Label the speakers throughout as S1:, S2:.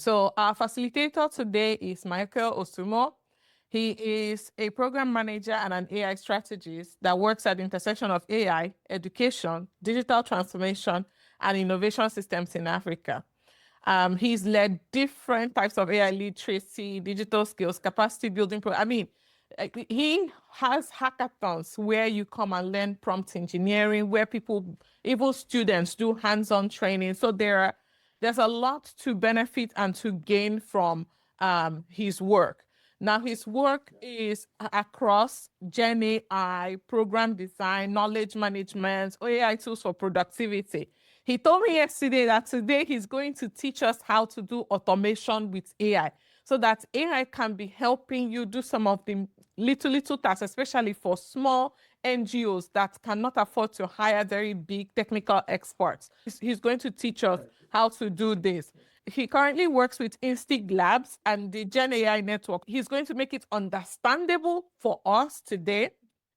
S1: So our facilitator today is Michael Osumo. He is a program manager and an AI strategist that works at the intersection of AI, education, digital transformation, and innovation systems in Africa. He's led different types of AI literacy, digital skills, capacity building. He has hackathons where you come and learn prompt engineering, where people, even students, do hands-on training. So there's a lot to benefit and to gain from his work. Now, his work is across Gen AI, program design, knowledge management, AI tools for productivity. He told me yesterday that today he's going to teach us how to do automation with AI so that AI can be helping you do some of the little tasks, especially for small NGOs that cannot afford to hire very big technical experts. He's going to teach us how to do this. He currently works with Instinct Labs and the Gen AI network. He's going to make it understandable for us today.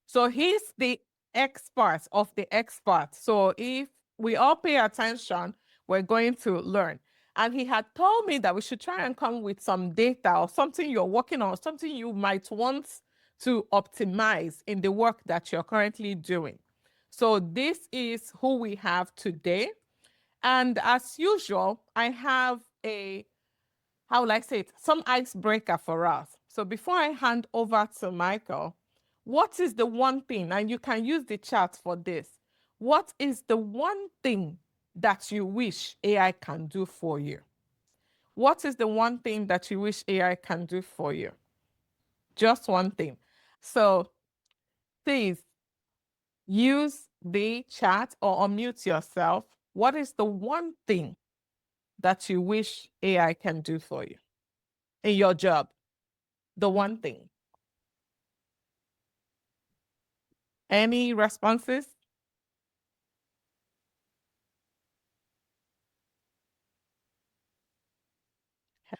S1: So he's the expert of the experts. So if we all pay attention, we're going to learn. And he had told me that we should try and come with some data or something you're working on, something you might want to optimize in the work that you're currently doing. So this is who we have today. And as usual, I have how will I say it, some icebreaker for us. So before I hand over to Michael, what is the one thing, and you can use the chat for this, what is the one thing that you wish AI can do for you? What is the one thing that you wish AI can do for you? Just one thing. So please use the chat or unmute yourself. What is the one thing that you wish AI can do for you in your job? The one thing. Any responses?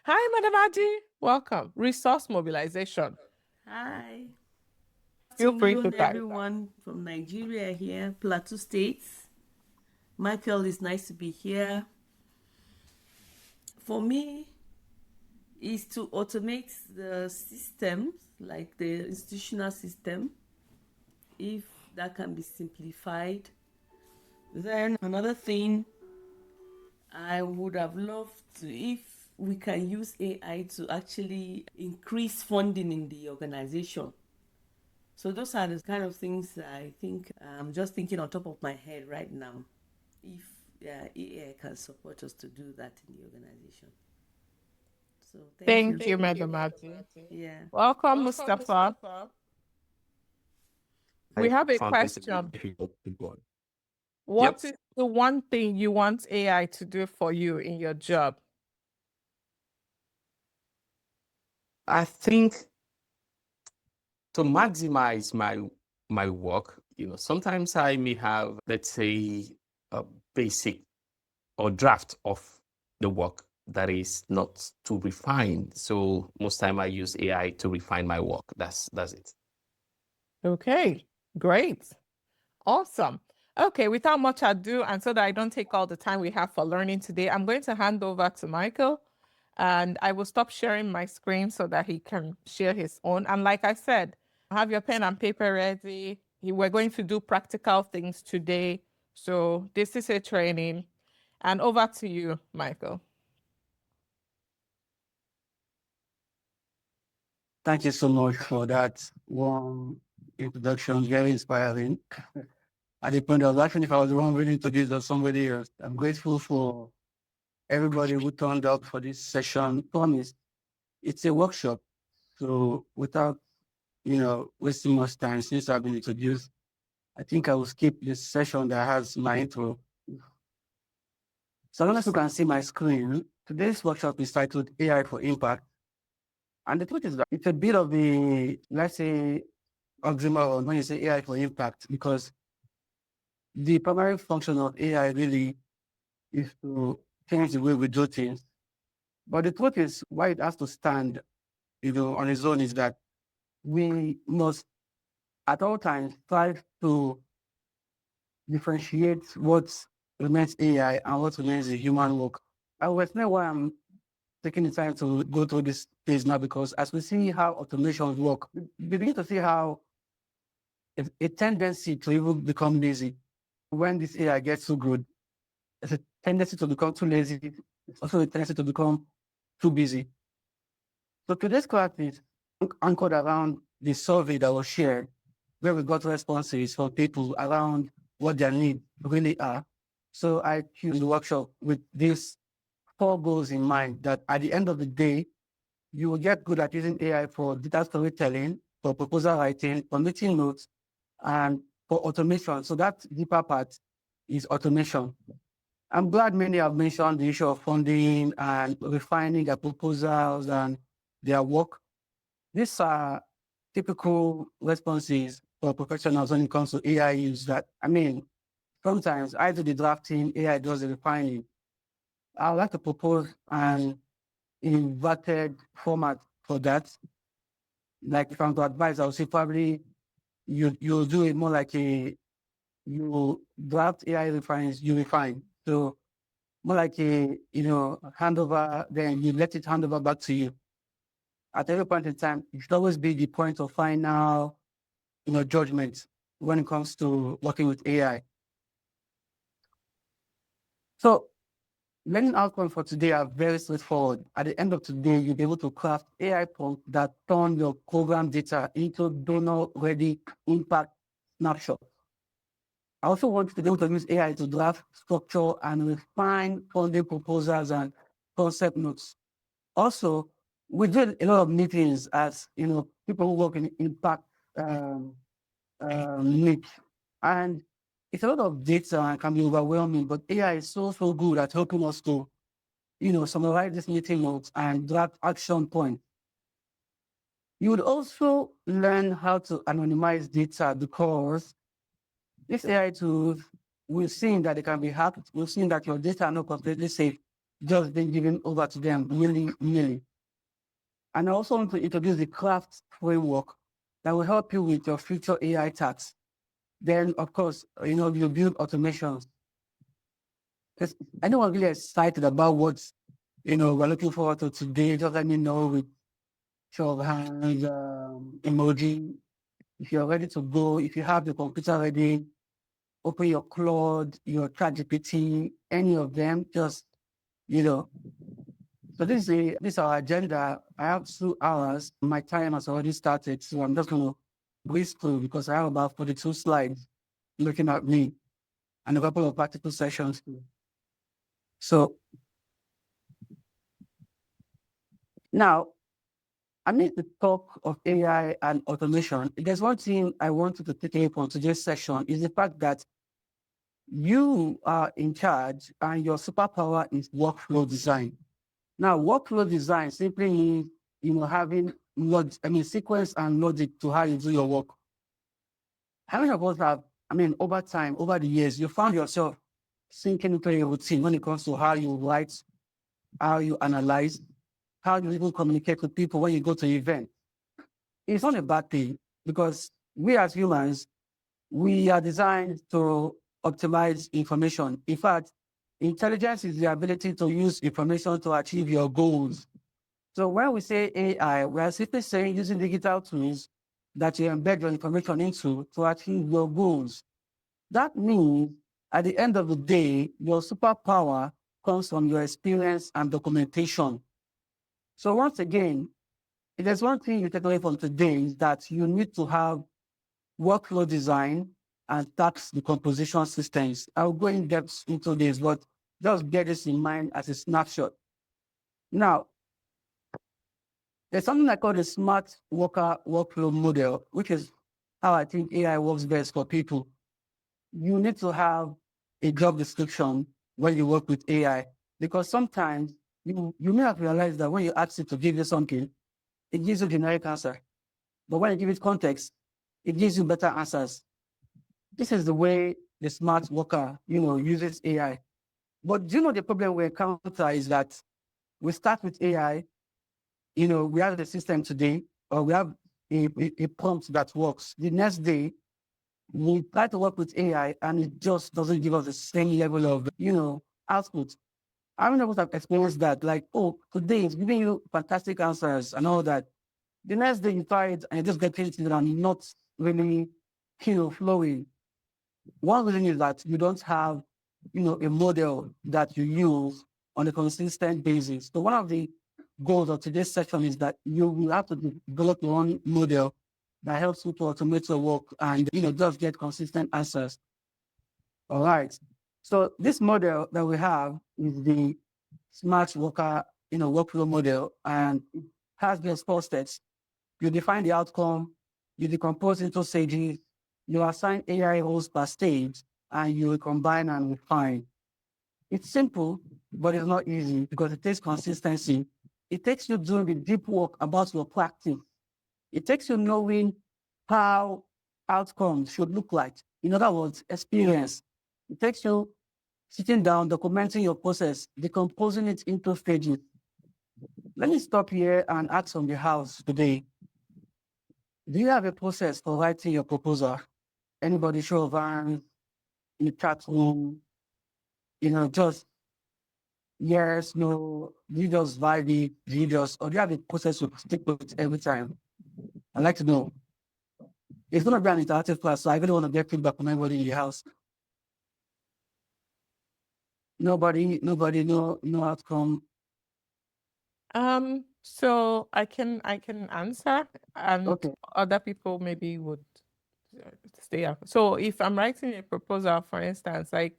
S1: Hi, Madam Adi. Welcome. Resource mobilization.
S2: Hi.
S1: Feel free to
S2: Afternoon,
S1: type.
S2: everyone from Nigeria here, Plateau States. Michael, it's nice to be here. For me, is to automate the systems, like the institutional system, if that can be simplified. Then another thing I would have loved to, if we can use AI to actually increase funding in the organization. So those are the kind of things that I think I'm just thinking on top of my head right now. If AI can support us to do that in the organization. So
S1: Thank you, Madam Adi.
S2: Yeah.
S1: Welcome, Mustafa. We have a question. What is the one thing you want AI to do for you in your job?
S3: I think to maximize my work, sometimes I may have, let's say, a basic or draft of the work that is not too refined. So most time I use AI to refine my work. That's it.
S1: Okay, great. Awesome. Okay, without much ado, and so that I don't take all the time we have for learning today, I'm going to hand over to Michael, and I will stop sharing my screen so that he can share his own. And like I said, have your pen and paper ready. We're going to do practical things today. So this is a training. And over to you, Michael.
S4: Thank you so much for that warm introduction, very inspiring. At the point I was asking if I was the one really introduced or somebody else. I'm grateful for everybody who turned up for this session. Promise, it's a workshop. So without, wasting much time since I've been introduced, I think I will skip this session that has my intro. So I don't know if you can see my screen. Today's workshop is titled AI for Impact. And the truth is that it's a bit of a, let's say, oxymoron when you say AI for impact, because the primary function of AI really is to change the way we do things. But the truth is, why it has to stand, on its own is that we must at all times try to differentiate what remains AI and what remains the human work. I will explain why I'm taking the time to go through this phase now, because as we see how automations work, we begin to see how a tendency to even become lazy. When this AI gets so good, there's a tendency to become too lazy. It's also a tendency to become too busy. So today's class is anchored around the survey that was shared, where we got responses from people around what their needs really are. So I choose the workshop with these 4 goals in mind, that at the end of the day, you will get good at using AI for data storytelling, for proposal writing, for meeting notes, and for automation. So that deeper part is automation. I'm glad many have mentioned the issue of funding and refining their proposals and their work. These are typical responses for professionals when it comes to AI use. That, I mean, sometimes I do the drafting, AI does the refining. I would like to propose an inverted format for that. Like if I'm to advise, I would say probably you'll do it more like you draft, AI refines, you refine. So more like handover, then you let it hand over back to you. At every point in time, it should always be the point of final, judgment when it comes to working with AI. So learning outcomes for today are very straightforward. At the end of today, you'll be able to craft AI prompts that turn your program data into donor-ready impact snapshots. I also want you to be able to use AI to draft, structure, and refine funding proposals and concept notes. Also, we do a lot of meetings as people who work in impact niche, and it's a lot of data and can be overwhelming. But AI is so good at helping us to summarize this meeting notes and draft action points. You would also learn how to anonymize data, because these AI tools, we've seen that they can be hacked. We've seen that your data are not completely safe, just being given over to them willy-nilly. And I also want to introduce the CRAFT framework that will help you with your future AI tasks. Then, of course, you build automations. Because anyone really excited about what we're looking forward to today, just let me know with show of hands, emoji. If you're ready to go, if you have the computer ready, open your Claude, your ChatGPT, any of them, just, So this is our agenda. I have 2 hours. My time has already started, so I'm just going to breeze through because I have about 42 slides looking at me and a couple of practical sessions. So now, I need to talk of AI and automation. There's one thing I want you to take away from today's session is the fact that you are in charge and your superpower is workflow design. Now, workflow design simply means, having sequence and logic to how you do your work. How many of us have, over time, over the years, you found yourself sinking into a routine when it comes to how you write, how you analyze, how you even communicate with people when you go to events? It's not a bad thing, because we as humans, we are designed to optimize information. In fact, intelligence is the ability to use information to achieve your goals. So when we say AI, we are simply saying using digital tools that you embed your information into to achieve your goals. That means at the end of the day, your superpower comes from your experience and documentation. So once again, if there's one thing you take away from today, is that you need to have workflow design and task decomposition systems. I'll go in depth into this, but just get this in mind as a snapshot. Now, there's something I call the smart worker workflow model, which is how I think AI works best for people. You need to have a job description when you work with AI, because sometimes you may have realized that when you ask it to give you something, it gives you generic answer. But when you give it context, it gives you better answers. This is the way the smart worker, uses AI. But do you know the problem we encounter is that we start with AI, we have the system today, or we have a prompt that works. The next day, we try to work with AI and it just doesn't give us the same level of, output. How many of us have experienced that? Like, oh, today it's giving you fantastic answers and all that. The next day you try it and you just get things that are not really, flowing. One reason is that you don't have, a model that you use on a consistent basis. So one of the goals of today's session is that you will have to develop your own model that helps you to automate your work and, just get consistent answers. All right. So this model that we have is the smart worker, workflow model, and it has these 4 steps. You define the outcome, you decompose into stages, you assign AI roles per stage, and you will combine and refine. It's simple, but it's not easy because it takes consistency. It takes you doing the deep work about your practice. It takes you knowing how outcomes should look like. In other words, experience. It takes you sitting down, documenting your process, decomposing it into stages. Let me stop here and ask on the house today. Do you have a process for writing your proposal? Anybody show of hands in the chat room? Just yes, no, do you just vibe it? Do you just, or do you have a process to stick with every time? I'd like to know. It's going to be an interactive class, so I really want to get feedback from everybody in the house. Nobody, no outcome.
S1: So I can answer, and
S4: Okay.
S1: other people maybe would stay up. So if I'm writing a proposal, for instance, like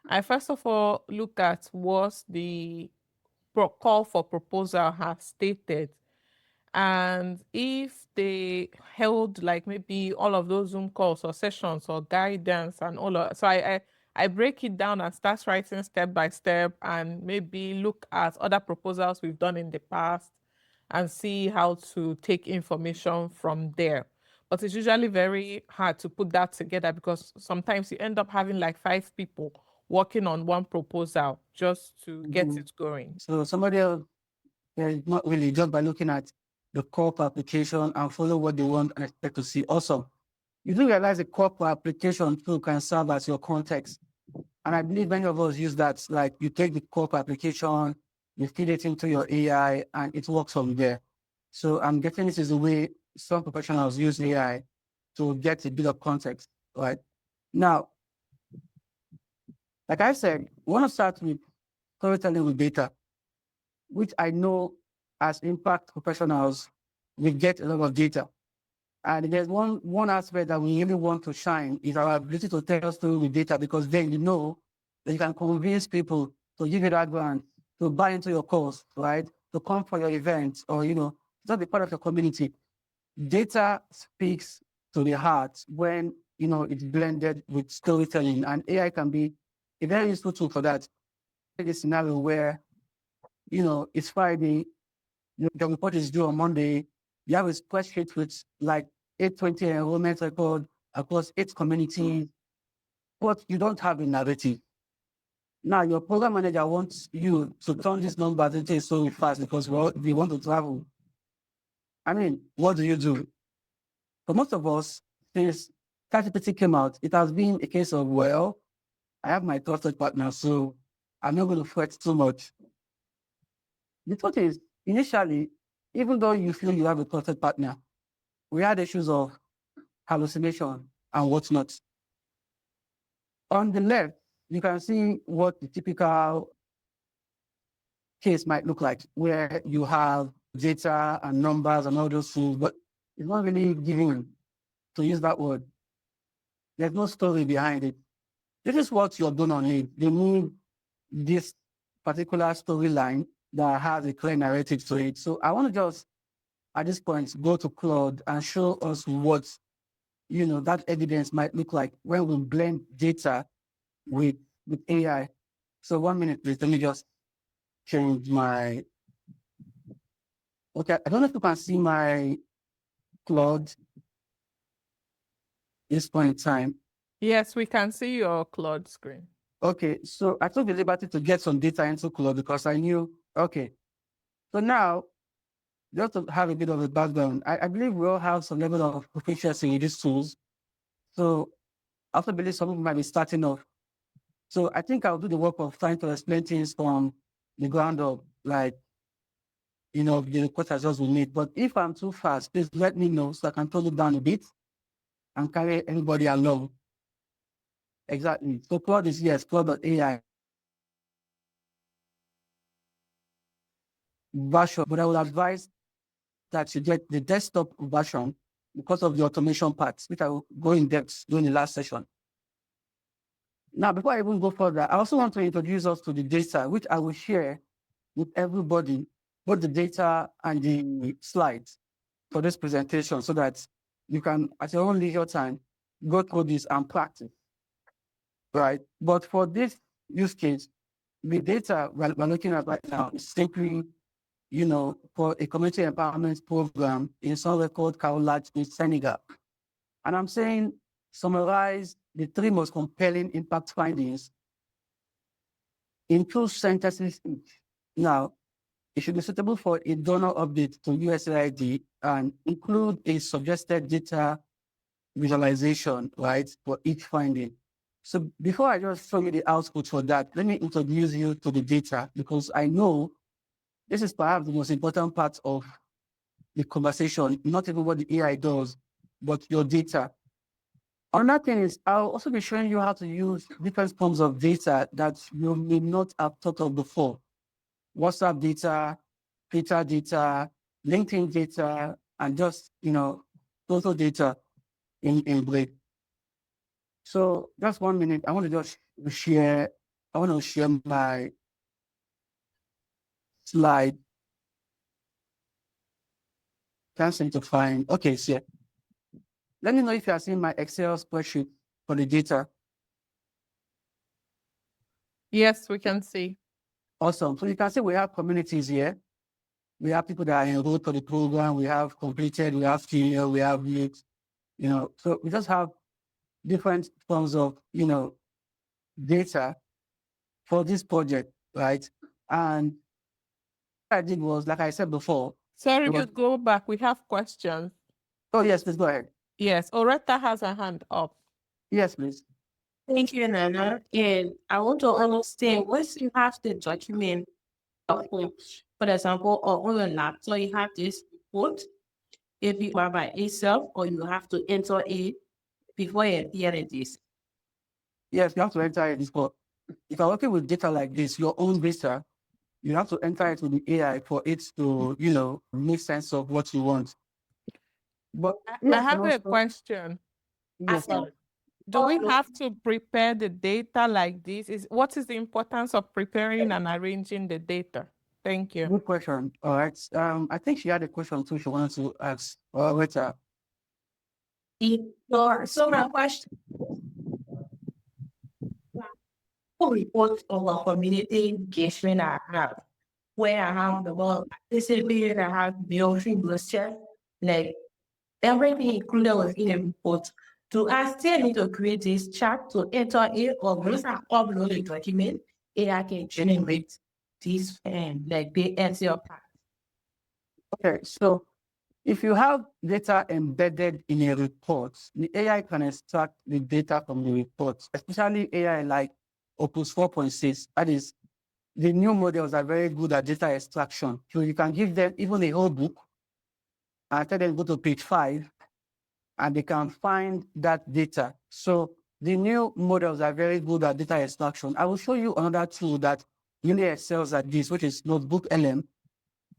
S1: I first of all look at what the call for proposal has stated. And if they held like maybe all of those Zoom calls or sessions or guidance and all of, so I break it down and start writing step by step and maybe look at other proposals we've done in the past and see how to take information from there. But it's usually very hard to put that together because sometimes you end up having like 5 people working on one proposal just to get it going.
S4: So somebody else, not really, just by looking at the corp application and follow what they want and expect to see. Awesome. You do realize the corp application too can serve as your context. And I believe many of us use that. Like you take the corp application, you feed it into your AI, and it works from there. So I'm guessing this is the way some professionals use AI to get a bit of context, right? Now, like I said, we want to start with storytelling with data, which I know as impact professionals, we get a lot of data. And there's one aspect that we really want to shine is our ability to tell story with data, because then you know that you can convince people to give you that grant, to buy into your course, right? To come for your events or, just be part of your community. Data speaks to the heart when, it's blended with storytelling, and AI can be a very useful tool for that. In a scenario where, it's Friday, the report is due on Monday, you have a spreadsheet with like 820 enrollment record across 8 communities, but you don't have a narrative. Now, your program manager wants you to turn these numbers into a story fast because they want to travel. I mean, what do you do? For most of us, since ChatGPT came out, it has been a case of, well, I have my trusted partner, so I'm not going to fret too much. The truth is, initially, even though you feel you have a trusted partner, we had issues of hallucination and whatnot. On the left, you can see what the typical case might look like, where you have data and numbers and all those things, but it's not really giving, to use that word. There's no story behind it. This is what your donor need. They need this particular storyline that has a clear narrative to it. So I want to just, at this point, go to Claude and show us what, that evidence might look like when we blend data with AI. So 1 minute, please. Let me just change my. Okay, I don't know if you can see my Claude this point in time.
S1: Yes, we can see your Claude screen.
S4: Okay, so I took the liberty to get some data into Claude because I knew, okay. So now, just to have a bit of a background, I believe we all have some level of proficiency in these tools. So I also believe some people might be starting off. So I think I'll do the work of trying to explain things from the ground up, like, the request has just been made. But if I'm too fast, please let me know so I can tone it down a bit and carry everybody along. Exactly. So Claude is yes, Claude.ai version, but I would advise that you get the desktop version because of the automation parts, which I will go in depth during the last session. Now, before I even go further, I also want to introduce us to the data, which I will share with everybody, both the data and the slides for this presentation, so that you can, at your own leisure time, go through this and practice, right? But for this use case, the data we're looking at right now is simply, for a community empowerment program in somewhere called Kaolack in Senegal. And I'm saying summarize the 3 most compelling impact findings in 2 sentences each. Now, it should be suitable for a donor update to USAID and include a suggested data visualization, right, for each finding. So before I just show you the output for that, let me introduce you to the data, because I know this is perhaps the most important part of the conversation, not even what the AI does, but your data. Another thing is I'll also be showing you how to use different forms of data that you may not have thought of before. WhatsApp data, Twitter data, LinkedIn data, and just, total data in brief. So just 1 minute. I want to share my slide. Can't seem to find. Okay, so let me know if you are seeing my Excel spreadsheet for the data.
S1: Yes, we can see.
S4: Awesome. So you can see we have communities here. We have people that are enrolled for the program. We have completed. We have senior. We have youth. So we just have different forms of, data for this project, right? And what I did was, like I said before.
S1: Sorry, you go back. We have questions.
S4: Oh, yes, please go ahead.
S1: Yes, Oretta has a hand up.
S4: Yes, please.
S5: Thank you, Nana. And I want to understand, once you have the document, for example, or on your laptop, you have this report, if you are by itself, or you have to enter it before you appear in this.
S4: Yes, you have to enter it. But if you're working with data like this, your own data, you have to enter it with the AI for it to, make sense of what you want. But
S1: I have a question.
S4: Yes,
S1: Do we have to prepare the data like this? What is the importance of preparing and arranging the data? Thank you.
S4: good question. All right. I think she had a question too. She wanted to ask. Rita.
S5: So my question, reports of a community engagement I have, where I have the work participated, I have military bloodshed, like everything included within a report. Do I still need to create this chart to enter it, or once I upload a document, AI can generate this and like the answer part?
S4: Okay, so if you have data embedded in a report, the AI can extract the data from the report, especially AI like Opus 4.6. That is, the new models are very good at data extraction. So you can give them even a whole book and tell them go to page 5, and they can find that data. So the new models are very good at data extraction. I will show you another tool that really excels at this, which is Notebook LM.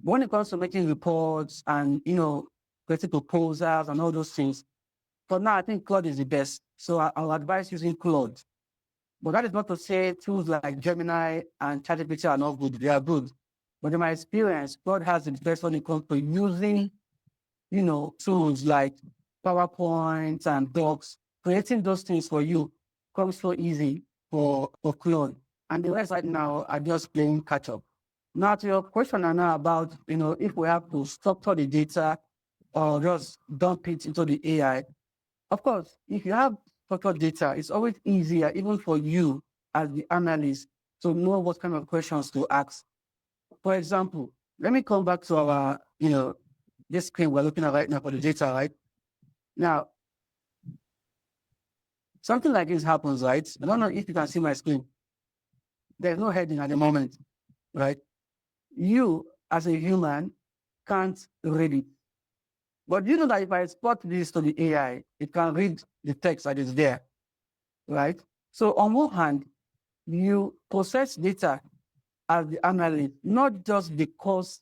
S4: But when it comes to making reports and, creating proposals and all those things, for now, I think Claude is the best. So I'll advise using Claude. But that is not to say tools like Gemini and ChatGPT are not good. They are good. But in my experience, Claude has the best when it comes to using, tools like PowerPoint and Docs. Creating those things for you comes so easy for Claude. And the rest right now are just playing catch up. Now to your question, Anna, about, if we have to structure the data or just dump it into the AI. Of course, if you have structured data, it's always easier, even for you as the analyst, to know what kind of questions to ask. For example, let me come back to our, this screen we're looking at right now for the data, right? Now, something like this happens, right? I don't know if you can see my screen. There's no heading at the moment, right? you as a human can't read it. But you know that if I export this to the AI, it can read the text that is there, right? So on one hand, you process data as the analyst, not just because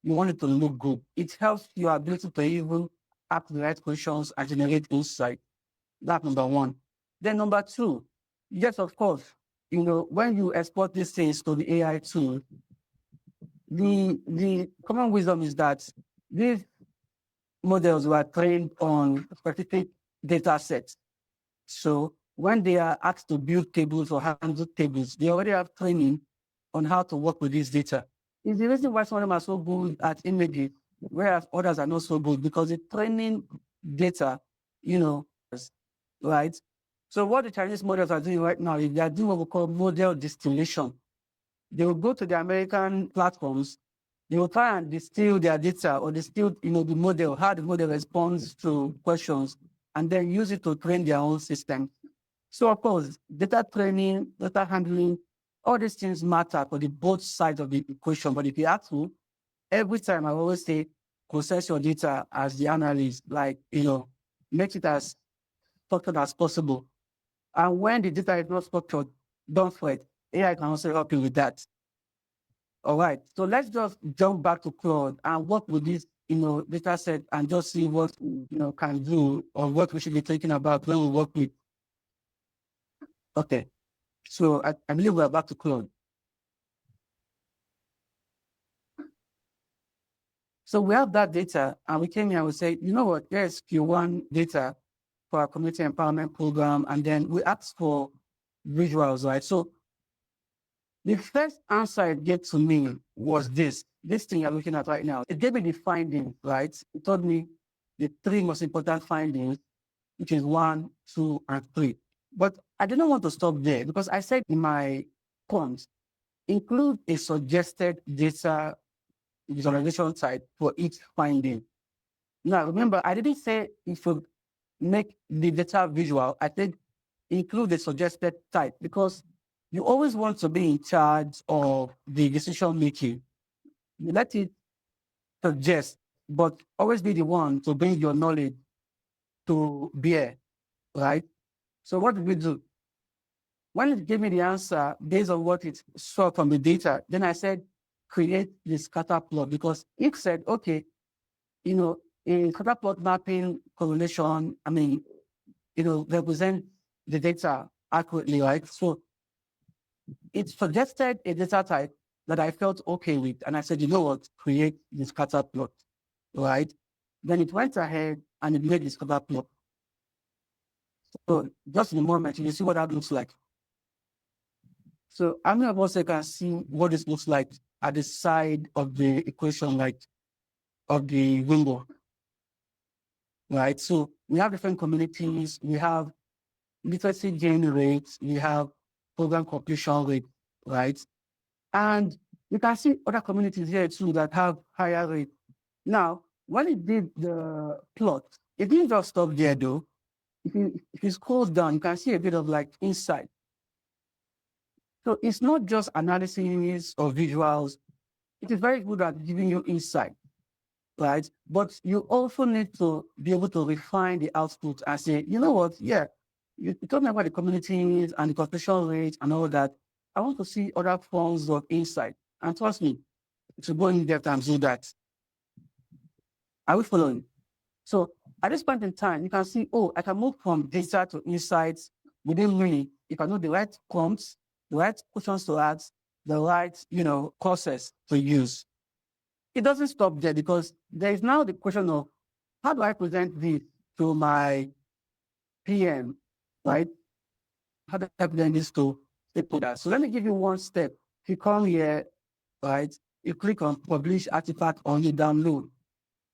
S4: you want it to look good. It helps your ability to even ask the right questions and generate insight. That's number one. Then number two, yes, of course, when you export these things to the AI tool, the common wisdom is that these models were trained on specific data sets. So when they are asked to build tables or handle tables, they already have training on how to work with this data. It's the reason why some of them are so good at images, whereas others are not so good, because the training data, right? So what the Chinese models are doing right now is they are doing what we call model distillation. They will go to the American platforms, they will try and distill their data or distill, the model, how the model responds to questions, and then use it to train their own system. So of course, data training, data handling, all these things matter for the both sides of the equation. But if you ask me, every time I always say, process your data as the analyst, make it as structured as possible. And when the data is not structured, don't sweat. AI can also help you with that. All right, so let's just jump back to Claude and work with this, data set and just see what, can do or what we should be thinking about when we work with. Okay, so I believe we're back to Claude. So we have that data and we came here and we say, you know what, here's Q1 data for our community empowerment program. And then we asked for visuals, right? So the first answer it gave to me was this thing you're looking at right now. It gave me the findings, right? It told me the three most important findings, which is 1, 2, and 3. But I didn't want to stop there because I said in my prompt, include a suggested data visualization type for each finding. Now, remember, I didn't say you should make the data visual. I said include the suggested type because you always want to be in charge of the decision making. You let it suggest, but always be the one to bring your knowledge to bear, right? So what did we do? When it gave me the answer based on what it saw from the data, then I said, create the scatter plot because it said, okay, in scatter plot mapping correlation, represent the data accurately, right? So it suggested a data type that I felt okay with. And I said, you know what, create the scatter plot, right? Then it went ahead and it made the scatter plot. So just in a moment, you see what that looks like. So how many of us can see what this looks like at the side of the equation, like of the window, right? So we have different communities. We have literacy gain rates. We have program completion rate, right? And you can see other communities here too that have higher rate. Now, when it did the plot, it didn't just stop there though. If you scroll down, you can see a bit of like insight. So it's not just analysis or visuals. It is very good at giving you insight, right? But you also need to be able to refine the output and say, you know what, yeah, you told me about the communities and the completion rate and all that. I want to see other forms of insight. And trust me, to go in depth and do that. Are we following? So at this point in time, you can see, oh, I can move from data to insights within minutes if I know the right prompts, the right questions to ask, the right, process to use. It doesn't stop there because there is now the question of how do I present this to my PM, right? How do I present this to stakeholders? So let me give you one step. If you come here, right, you click on publish artifact on your download.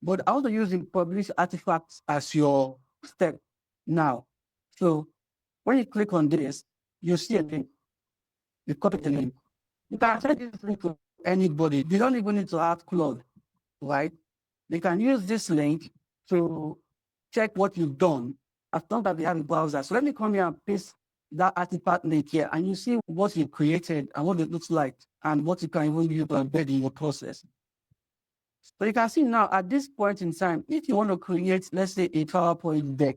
S4: But I want to use the publish artifacts as your step now. So when you click on this, you see a link. You copy the link. You can send this link to anybody. You don't even need to have Claude, right? They can use this link to check what you've done as long as they have a browser. So let me come here and paste that artifact link here, and you see what you created and what it looks like and what you can even use to embed in your process. So you can see now at this point in time, if you want to create, let's say, a PowerPoint deck,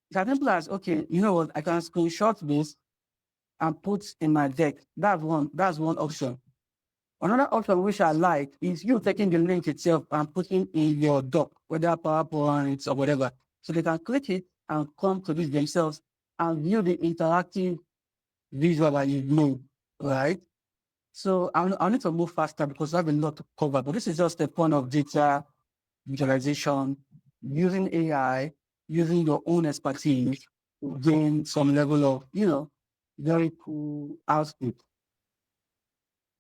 S4: it's as simple as, okay, you know what, I can screenshot this and put in my deck. That's one option. Another option which I like is you taking the link itself and putting in your doc, whether PowerPoint or whatever. So they can click it and come to this themselves and view the interactive visual that you've made, right? So I need to move faster because I have a lot to cover, but this is just a point of data visualization, using AI, using your own expertise to gain some level of, very cool output.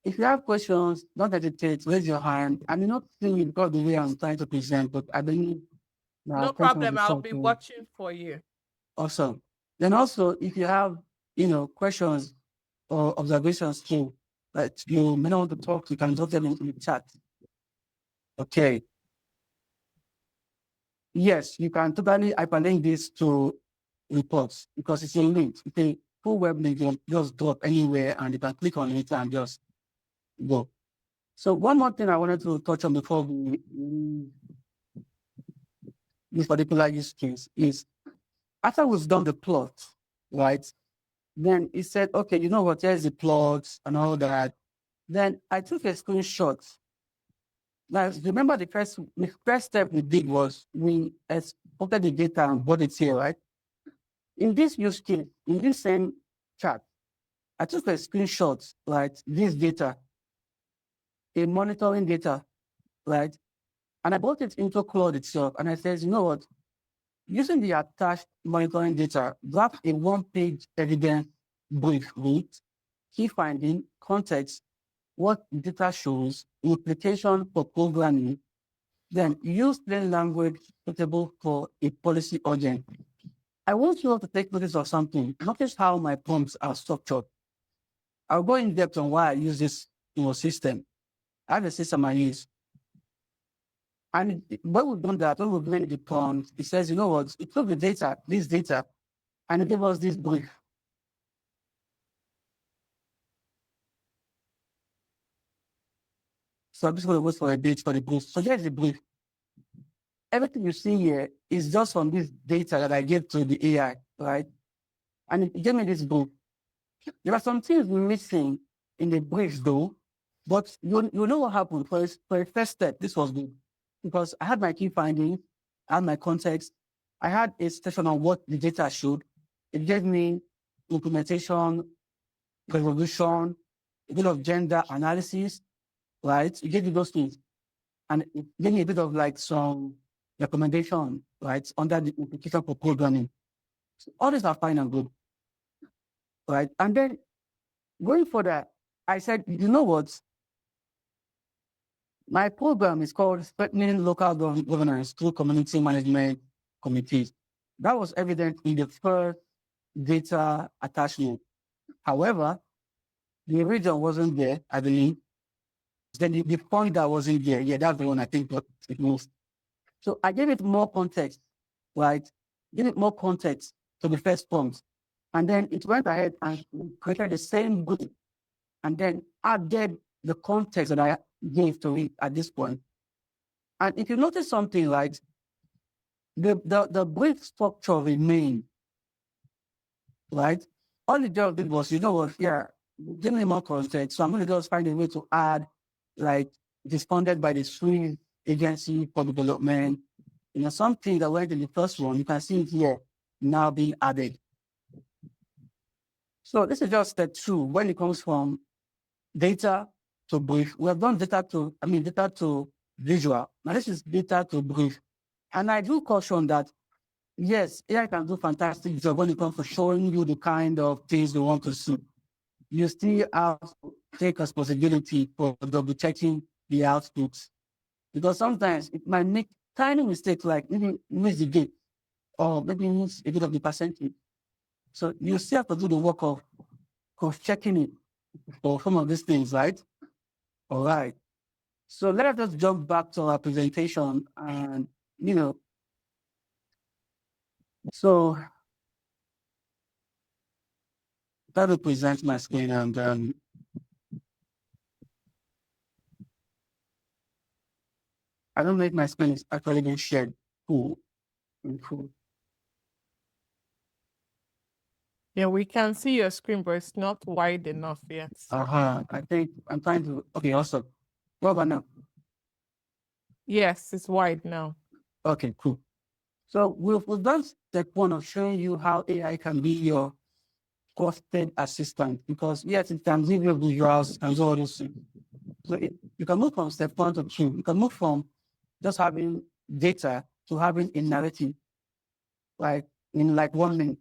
S4: If you have questions, don't hesitate, raise your hand. I may not see it because the way I'm trying to present, but I believe
S1: No problem. I'll be watching for you.
S4: Awesome. Then also, if you have, questions or observations too, that you may not want to talk, you can drop them in the chat. Okay. Yes, you can totally hyperlink this to reports because it's a link. It's a full web link. You can just drop anywhere and you can click on it and just go. So one more thing I wanted to touch on before we this particular use case is after we've done the plot, right? Then he said, okay, you know what, here's the plots and all that. Then I took a screenshot. Now, remember the first step we did was we exported the data and brought it here, right? In this use case, in this same chart, I took a screenshot, right? This data, a monitoring data, right? And I brought it into Claude itself. And I said, you know what? Using the attached monitoring data, grab a one-page evidence brief with key finding, context, what data shows, implication for programming, then use plain language suitable for a policy audience. I want you all to take notice of something. Notice how my prompts are structured. I'll go in depth on why I use this system. I have a system I use. And when we've done that, when we've made the prompt, it says, you know what, it took the data, this data, and it gave us this brief. So I'm just going to wait for a bit for the brief. So here's the brief. Everything you see here is just from this data that I gave to the AI, right? And it gave me this brief. There are some things missing in the brief though, but you know what happened. For a first step, this was good because I had my key findings, I had my context, I had a session on what the data showed. It gave me implementation, resolution, a bit of gender analysis, right? It gave me those things. And it gave me a bit of like some recommendation, right, under the implication for programming. So all these are fine and good, right? And then going further, I said, you know what? My program is called Strengthening Local Governance through Community Management Committees. That was evident in the first data attachment. However, the region wasn't there, I believe. Then the point that wasn't there, yeah, that's the one I think got it most. So I gave it more context, right? Give it more context to the first prompt. And then it went ahead and created the same group and then added the context that I gave to it at this point. And if you notice something, right, the brief structure remained, right? All it just did was, you know what, yeah, give me more context. So I'm going to just find a way to add, like, it is funded by the Swiss Agency for Development. Something that went in the first one, you can see it here now being added. So this is just step 2 when it comes from data to brief. We have done data to visual. Now this is data to brief. And I do caution that, yes, AI can do fantastic job when it comes to showing you the kind of things you want to see. You still have to take responsibility for double checking the outputs. Because sometimes it might make tiny mistakes like maybe miss the gate or maybe miss a bit of the percentage. So you still have to do the work of cross-checking it for some of these things, right? All right. So let us just jump back to our presentation and, so try to present my screen and I don't know if my screen is actually being shared. Cool. Cool.
S1: Yeah, we can see your screen, but it's not wide enough yet.
S4: I think I'm trying to. Okay, awesome. What about now?
S1: Yes, it's wide now.
S4: Okay, cool. So we've done step one of showing you how AI can be your trusted assistant, because yes, it can give you visuals and all those things. So you can move from step one to two. You can move from just having data to having a narrative, like in like 1 minute.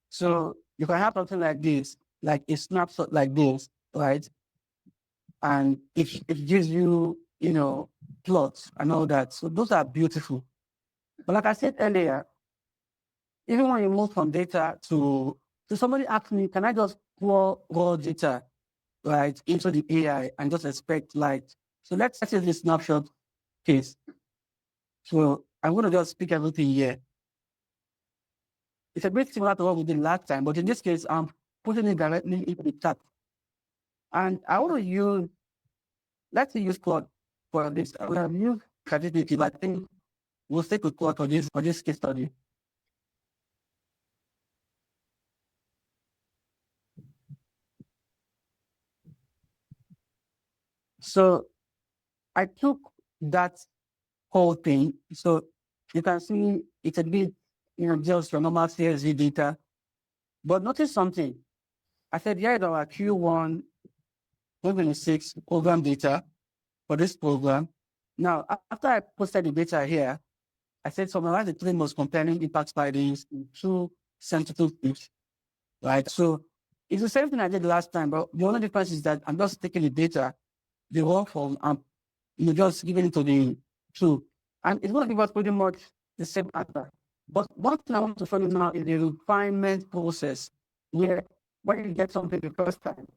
S4: So you can have something like this, like a snapshot like this, right? And it gives you, plots and all that. So those are beautiful. But like I said earlier, even when you move from data to somebody asked me, can I just pour raw data, right, into the AI and just expect light? So let's say this snapshot case. So I'm going to just speak everything here. It's a bit similar to what we did last time, but in this case, I'm putting it directly into the chat. And I want to use, let's use Claude for this. We have used ChatGPT, but I think we'll stick with Claude for this case study. So I took that whole thing. So you can see it's a bit, just your normal CSV data. But notice something. I said, here is our Q1 2026 program data for this program. Now, after I posted the data here, I said summarize the 3 most compelling impact findings in 2 sensitive groups, right? So it's the same thing I did last time, but the only difference is that I'm just taking the data, the raw form, and just giving it to the tool. And it's going to give us pretty much the same answer. But one thing I want to show you now is the refinement process, where when you get something the first time,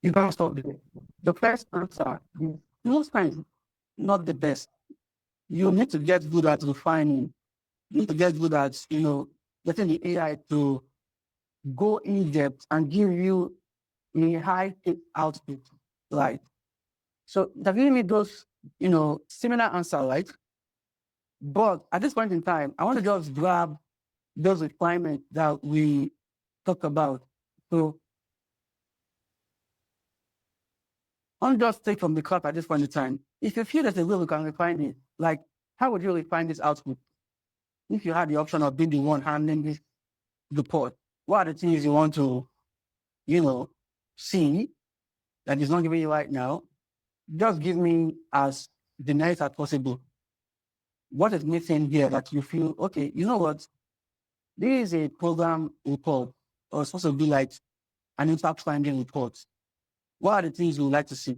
S4: you can't stop it. The first answer is most times not the best. You need to get good at refining. You need to get good at, getting the AI to go in depth and give you a high output, right? So they're giving me those, similar answer, right? But at this point in time, I want to just grab those requirements that we talked about. So I'll just take from the CRAF at this point in time. If you feel there's a way we can refine it, like how would you refine this output? If you had the option of being the one handling this report, what are the things you want to, see that is not giving you right now? Just give me as the nice as possible. What is missing here that you feel, okay, you know what? This is a program report, or it's supposed to be like an impact finding report. What are the things you would like to see?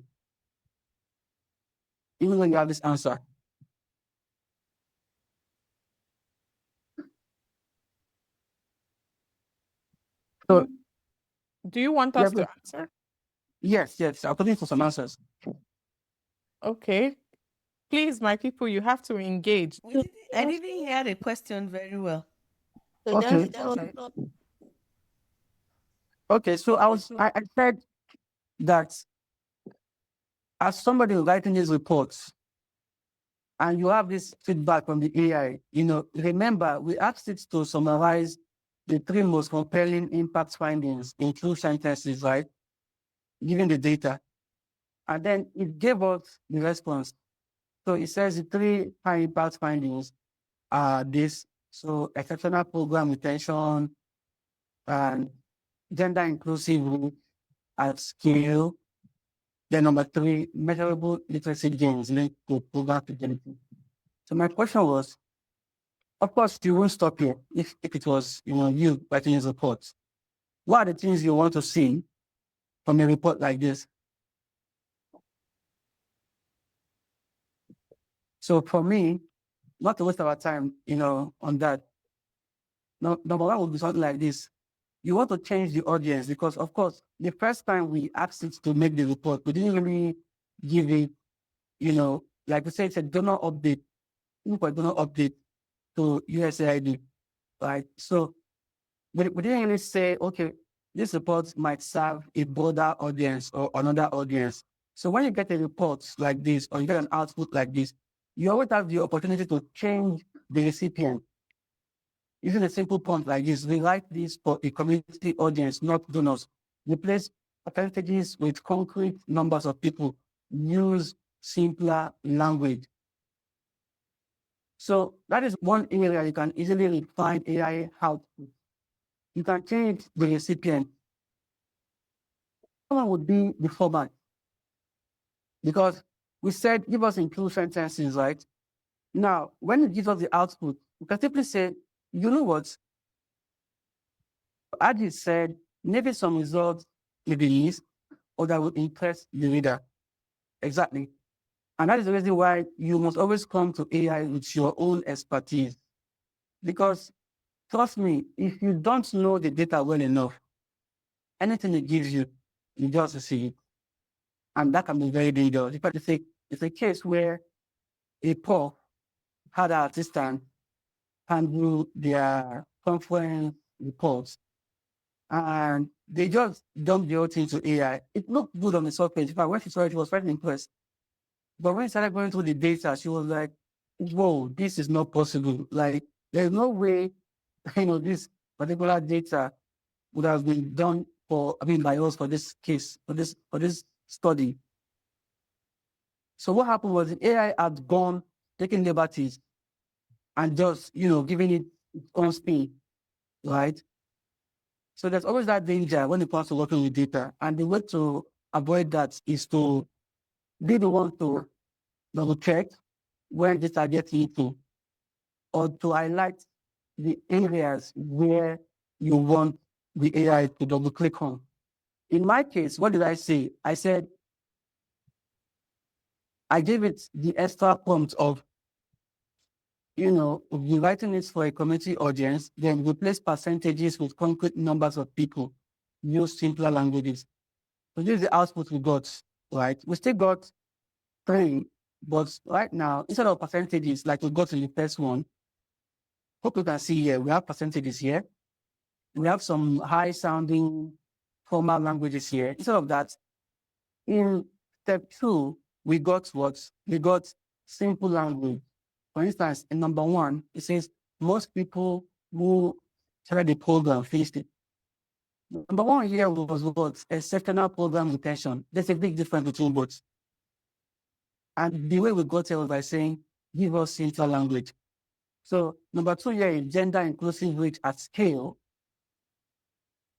S4: Even when you have this answer. So,
S1: do you want us to answer?
S4: Yes, I'm looking for some answers.
S1: Okay. Please, my people, you have to engage.
S2: I didn't hear the question very well.
S4: Okay. Okay, so I said that as somebody writing these reports, and you have this feedback from the AI, remember, we asked it to summarize the 3 most compelling impact findings in 2 sentences, right? Given the data. And then it gave us the response. So it says the 3 high impact findings are this. So exceptional program retention and gender inclusive at scale. Then number 3, measurable literacy gains linked to program fidelity. So my question was, of course, you won't stop here if it was, you writing this report. What are the things you want to see from a report like this? So for me, not to waste our time, on that. Number 1 would be something like this. You want to change the audience because, of course, the first time we asked it to make the report, we didn't really give it, like we said, it's a donor update. Donor update to USAID, right? So we didn't really say, okay, this report might serve a broader audience or another audience. So when you get a report like this, or you get an output like this, you always have the opportunity to change the recipient. Using a simple prompt like this, rewrite this for a community audience, not donors. Replace percentages with concrete numbers of people. Use simpler language. So that is one area you can easily refine AI output. You can change the recipient. One would be the format. Because we said, give us include sentences, right? Now, when it gives us the output, we can simply say, you know what? As you said, maybe some results may be list or that will impress the reader. Exactly. And that is the reason why you must always come to AI with your own expertise. Because trust me, if you don't know the data well enough, anything it gives you, you just see it. And that can be very dangerous. In fact, it's a case where a prof had an assistant handle their conference reports, and they just dumped the whole thing to AI. It looked good on the surface. In fact, when she saw it, she was very impressed. But when she started going through the data, she was like, whoa, this is not possible. Like, there's no way, this particular data would have been done by us for this case, for this study. So what happened was the AI had gone, taking liberties, and just, giving it its own spin, right? So there's always that danger when it comes to working with data. And the way to avoid that is to be the one to double check when data gets into, or to highlight the areas where you want the AI to double click on. In my case, what did I say? I said, I gave it the extra prompt of, rewriting it for a community audience, then replace percentages with concrete numbers of people. Use simpler languages. So this is the output we got, right? We still got 3, but right now, instead of percentages like we got in the first one, hope you can see here, we have percentages here. We have some high-sounding formal languages here. Instead of that, in step 2, we got what? We got simple language. For instance, in number 1, it says most people who started the program finished it. Number 1 here was what? Exceptional program retention. There's a big difference between both. And the way we got here was by saying, give us simpler language. So number 2 here is gender inclusive reach at scale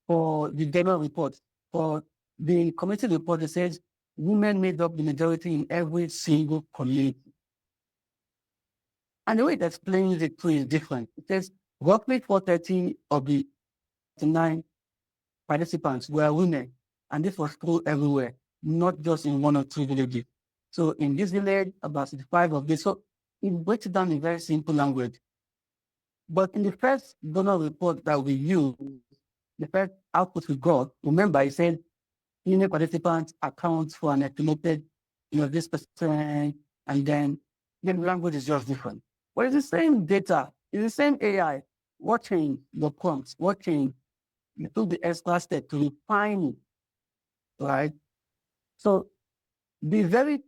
S4: for the demo report. For the committee report, it says women made up the majority in every single community. And the way it explains it too is different. It says roughly 430 of the 9 participants were women, and this was true everywhere, not just in 1 or 2 villages. So in this village, about 65 of this. So it breaks it down in very simple language. But in the first donor report that we used, the first output we got, remember, I said female participants account for an estimated, this percent, and then the language is just different. But it's the same data, it's the same AI. What changed? The prompts. What changed? You took the extra step to refine it, right? So be very,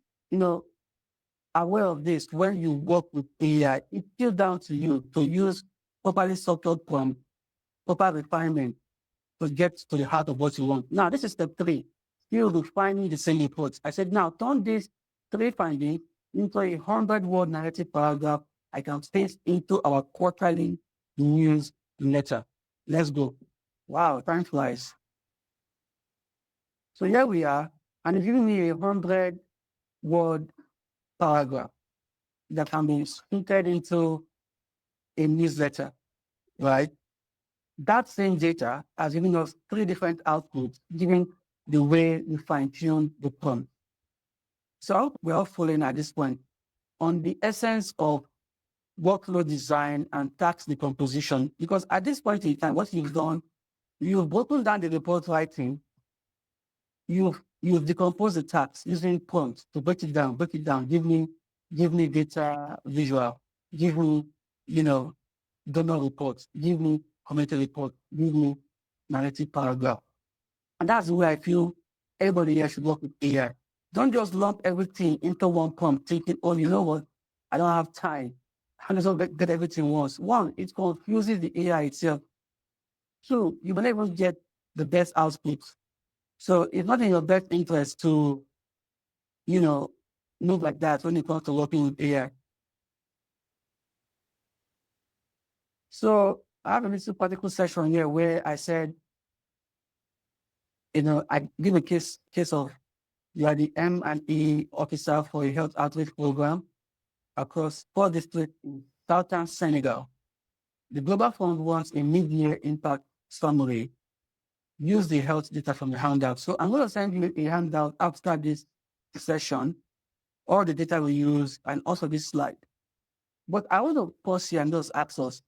S4: aware of this when you work with AI. It's still down to you to use properly structured prompt, proper refinement to get to the heart of what you want. Now, this is step 3, still refining the same approach. I said, now turn these 3 findings into a 100-word narrative paragraph I can paste into our quarterly news letter. Let's go. Wow, time flies. So here we are, and it's giving me a 100-word paragraph that can be fitted into a newsletter, right? That same data has given us 3 different outputs, given the way we fine-tune the prompt. So I hope we're all following at this point on the essence of workflow design and task decomposition, because at this point in time, what you've done, you've broken down the report writing, you've decomposed the task using prompts to break it down, give me data visual, give me, donor reports, give me community report, give me narrative paragraph. And that's where I feel everybody here should work with AI. Don't just lump everything into one prompt, thinking, oh, you know what? I don't have time. How does I get everything once? One, it confuses the AI itself. Two, you will never get the best output. So it's not in your best interest to, move like that when it comes to working with AI. So I have a little particular section here where I said, I give a case of you are the M&E officer for a health outreach program across 4 districts in southern Senegal. The Global Fund wants a mid-year impact summary. Use the health data from the handout. So I'm going to send you a handout after this session, all the data we use, and also this slide. But I want to pause here and just ask us,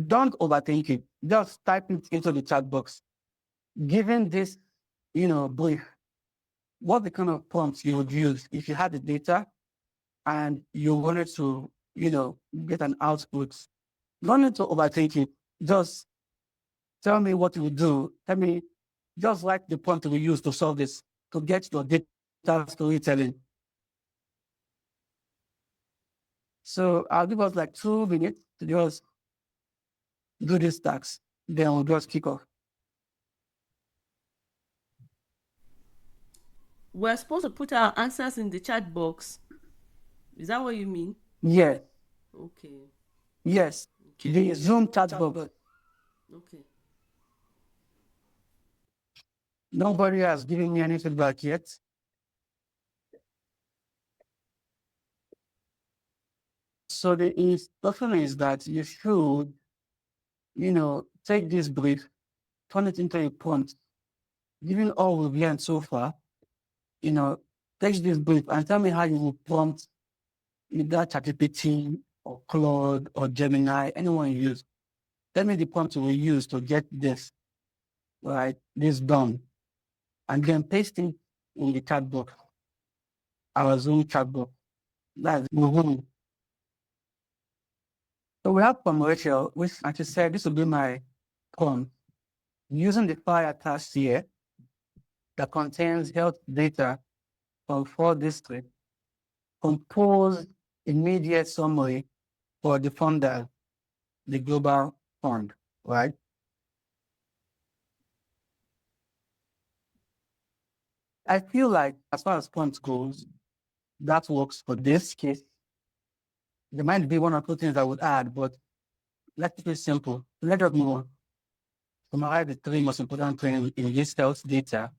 S4: don't overthink it. Just type it into the chat box. Given this, brief, what the kind of prompts you would use if you had the data and you wanted to, get an output. Don't need to overthink it. Just tell me what you would do. Tell me, just like the prompt we use to solve this, to get your data storytelling. So I'll give us like 2 minutes to just do this task. Then we'll just kick off.
S2: We're supposed to put our answers in the chat box. Is that what you mean?
S4: Yes.
S2: Okay.
S4: Yes. The Zoom chat box.
S2: Okay.
S4: Nobody has given me any feedback yet. So the instruction is that you should, take this brief, turn it into a prompt. Given all we've learned so far, take this brief and tell me how you will prompt either ChatGPT or Claude or Gemini, anyone you use. Tell me the prompt you will use to get this, right, this done. And then paste it in the chat box, our Zoom chat box. That's So we have from Rachel, which actually said this will be my prompt. Using the file attached here that contains health data from 4 districts, compose immediate summary for the funder, the Global Fund, right? I feel like as far as prompts goes, that works for this case. There might be 1 or 2 things I would add, but let's keep it simple. Let us move on. Summarize the 3 most important things in this health data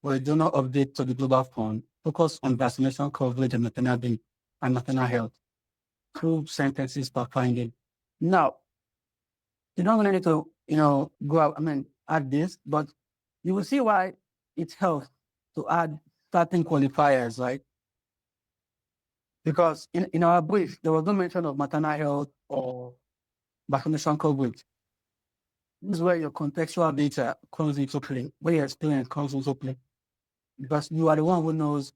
S4: for a donor update to the Global Fund, focus on vaccination coverage and maternal health. 2 sentences per finding. Now, you don't really need to, go out, add this, but you will see why it helps to add certain qualifiers, right? Because in our brief, there was no mention of maternal health or vaccination coverage. This is where your contextual data comes into play, where your experience comes into play. Because you are the one who knows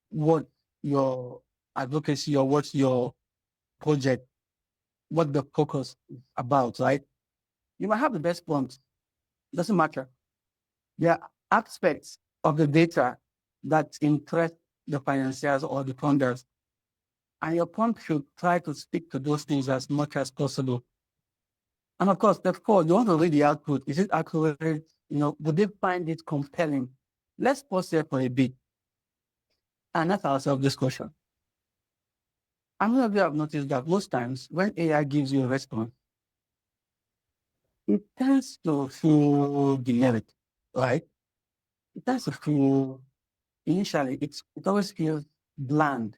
S4: what your advocacy or what's your project, what the focus is about, right? You might have the best prompts. Doesn't matter. There are aspects of the data that interest the financiers or the funders. And your prompt should try to speak to those things as much as possible. And of course, therefore, you want to read the output. Is it accurate? Would they find it compelling? Let's pause here for a bit and ask ourselves this question. How many of you have noticed that most times when AI gives you a response, it tends to feel generic, right? It tends to feel, initially, it always feels bland,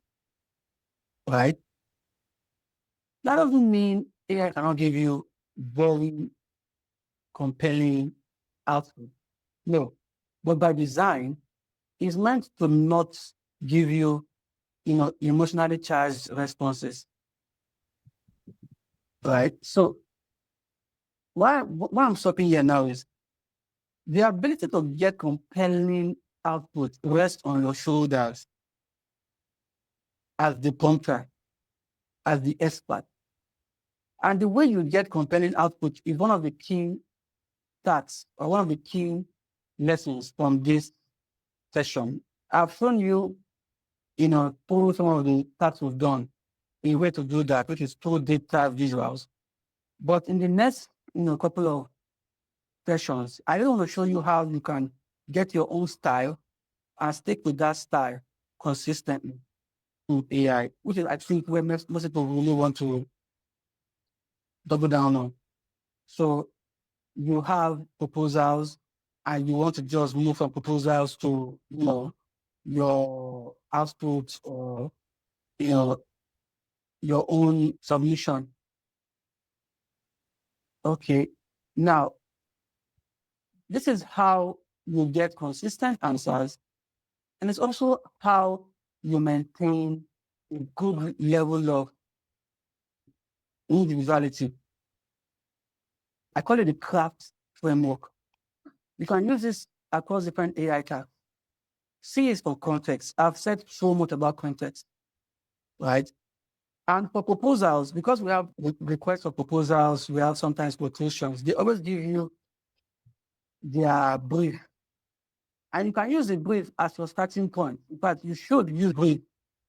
S4: right? That doesn't mean AI cannot give you very compelling output. No, but by design, it's meant to not give you, emotionally charged responses, right? So what I'm stopping here now is the ability to get compelling output rests on your shoulders as the prompter, as the expert. And the way you get compelling output is one of the key stats or one of the key lessons from this session. I've shown you, through some of the tasks we've done, a way to do that, which is through data visuals. But in the next, couple of sessions, I don't want to show you how you can get your own style and stick with that style consistently with AI, which is, I think, where most people really want to double down on. So you have proposals and you want to just move from proposals to, your output or, your own submission. Okay. Now, this is how you get consistent answers. And it's also how you maintain a good level of individuality. I call it the CRAFT framework. You can use this across different AI tasks. C is for context. I've said so much about context, right? And for proposals, because we have requests for proposals, we have sometimes quotations, they always give you their brief. And you can use the brief as your starting point. In fact, you should use brief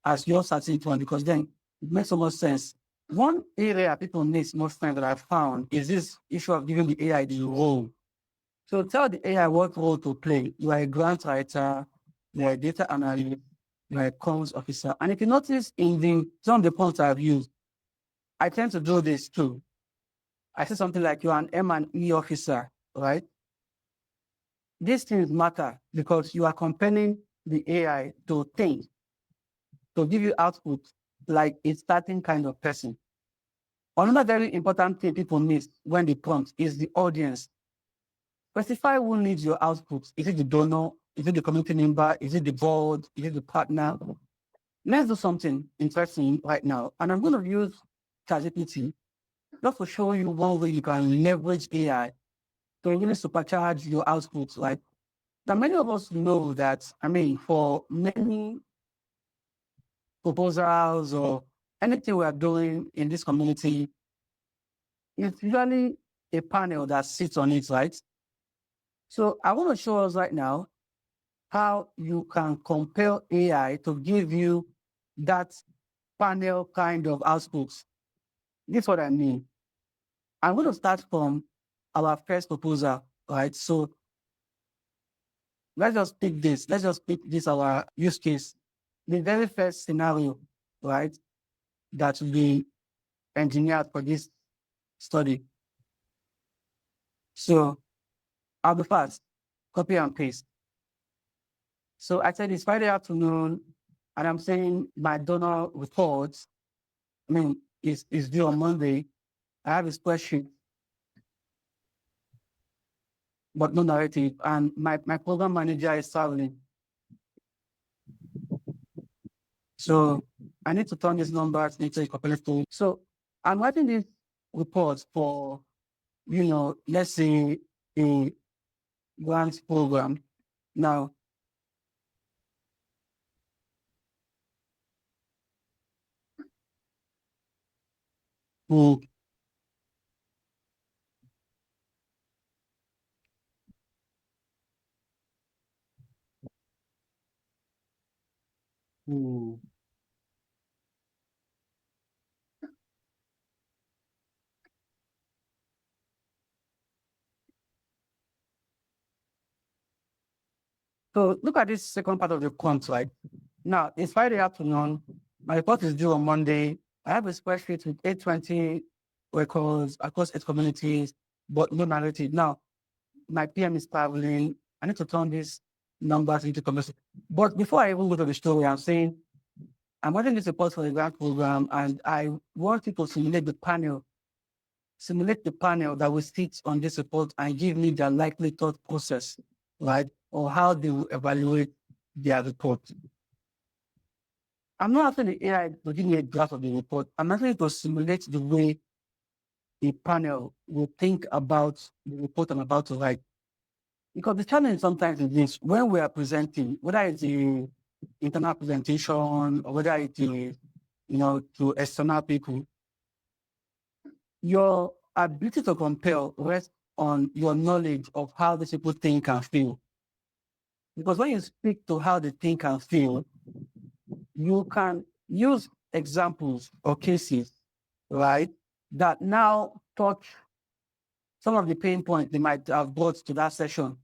S4: as your starting point because then it makes so much sense. One area people miss most times that I've found is this issue of giving the AI the role. So tell the AI what role to play. You are a grant writer, you are a data analyst, you are a comms officer. And if you notice in some of the points I've used, I tend to do this too. I say something like you're an M&E officer, right? These things matter because you are compelling the AI to think, to give you output like a starting kind of person. Another very important thing people miss when they prompt is the audience. Specify who needs your output. Is it the donor? Is it the community member? Is it the board? Is it the partner? Let's do something interesting right now. And I'm going to use ChatGPT just to show you one way you can leverage AI to really supercharge your output. Like, now many of us know that, for many proposals or anything we are doing in this community, it's usually a panel that sits on it, right? So I want to show us right now how you can compel AI to give you that panel kind of output. This is what I mean. I'm going to start from our first proposal, right? So let's just pick this. Let's just pick this, our use case. The very first scenario, right, that will be engineered for this study. So I'll be fast, copy and paste. So I said it's Friday afternoon, and I'm saying my donor report, is due on Monday. I have a spreadsheet, but no narrative, and my program manager is traveling. So I need to turn these numbers into a compiled tool. So I'm writing this report for, let's say a grant program. Now, so look at this second part of the prompt, right? Now, it's Friday afternoon. My report is due on Monday. I have a spreadsheet with 820 records across 8 communities, but no narrative. Now, my PM is traveling. I need to turn these numbers into commercial. But before I even go to the story, I'm saying I'm writing this report for the grant program, and I want you to simulate the panel that will sit on this report and give me their likely thought process, right? Or how they will evaluate their report. I'm not asking the AI to give me a draft of the report. I'm asking it to simulate the way a panel will think about the report I'm about to write. Because the challenge sometimes is this: when we are presenting, whether it's an internal presentation or whether it is, to external people, your ability to compel rests on your knowledge of how these people think and feel. Because when you speak to how they think and feel, you can use examples or cases, right, that now touch some of the pain points they might have brought to that session.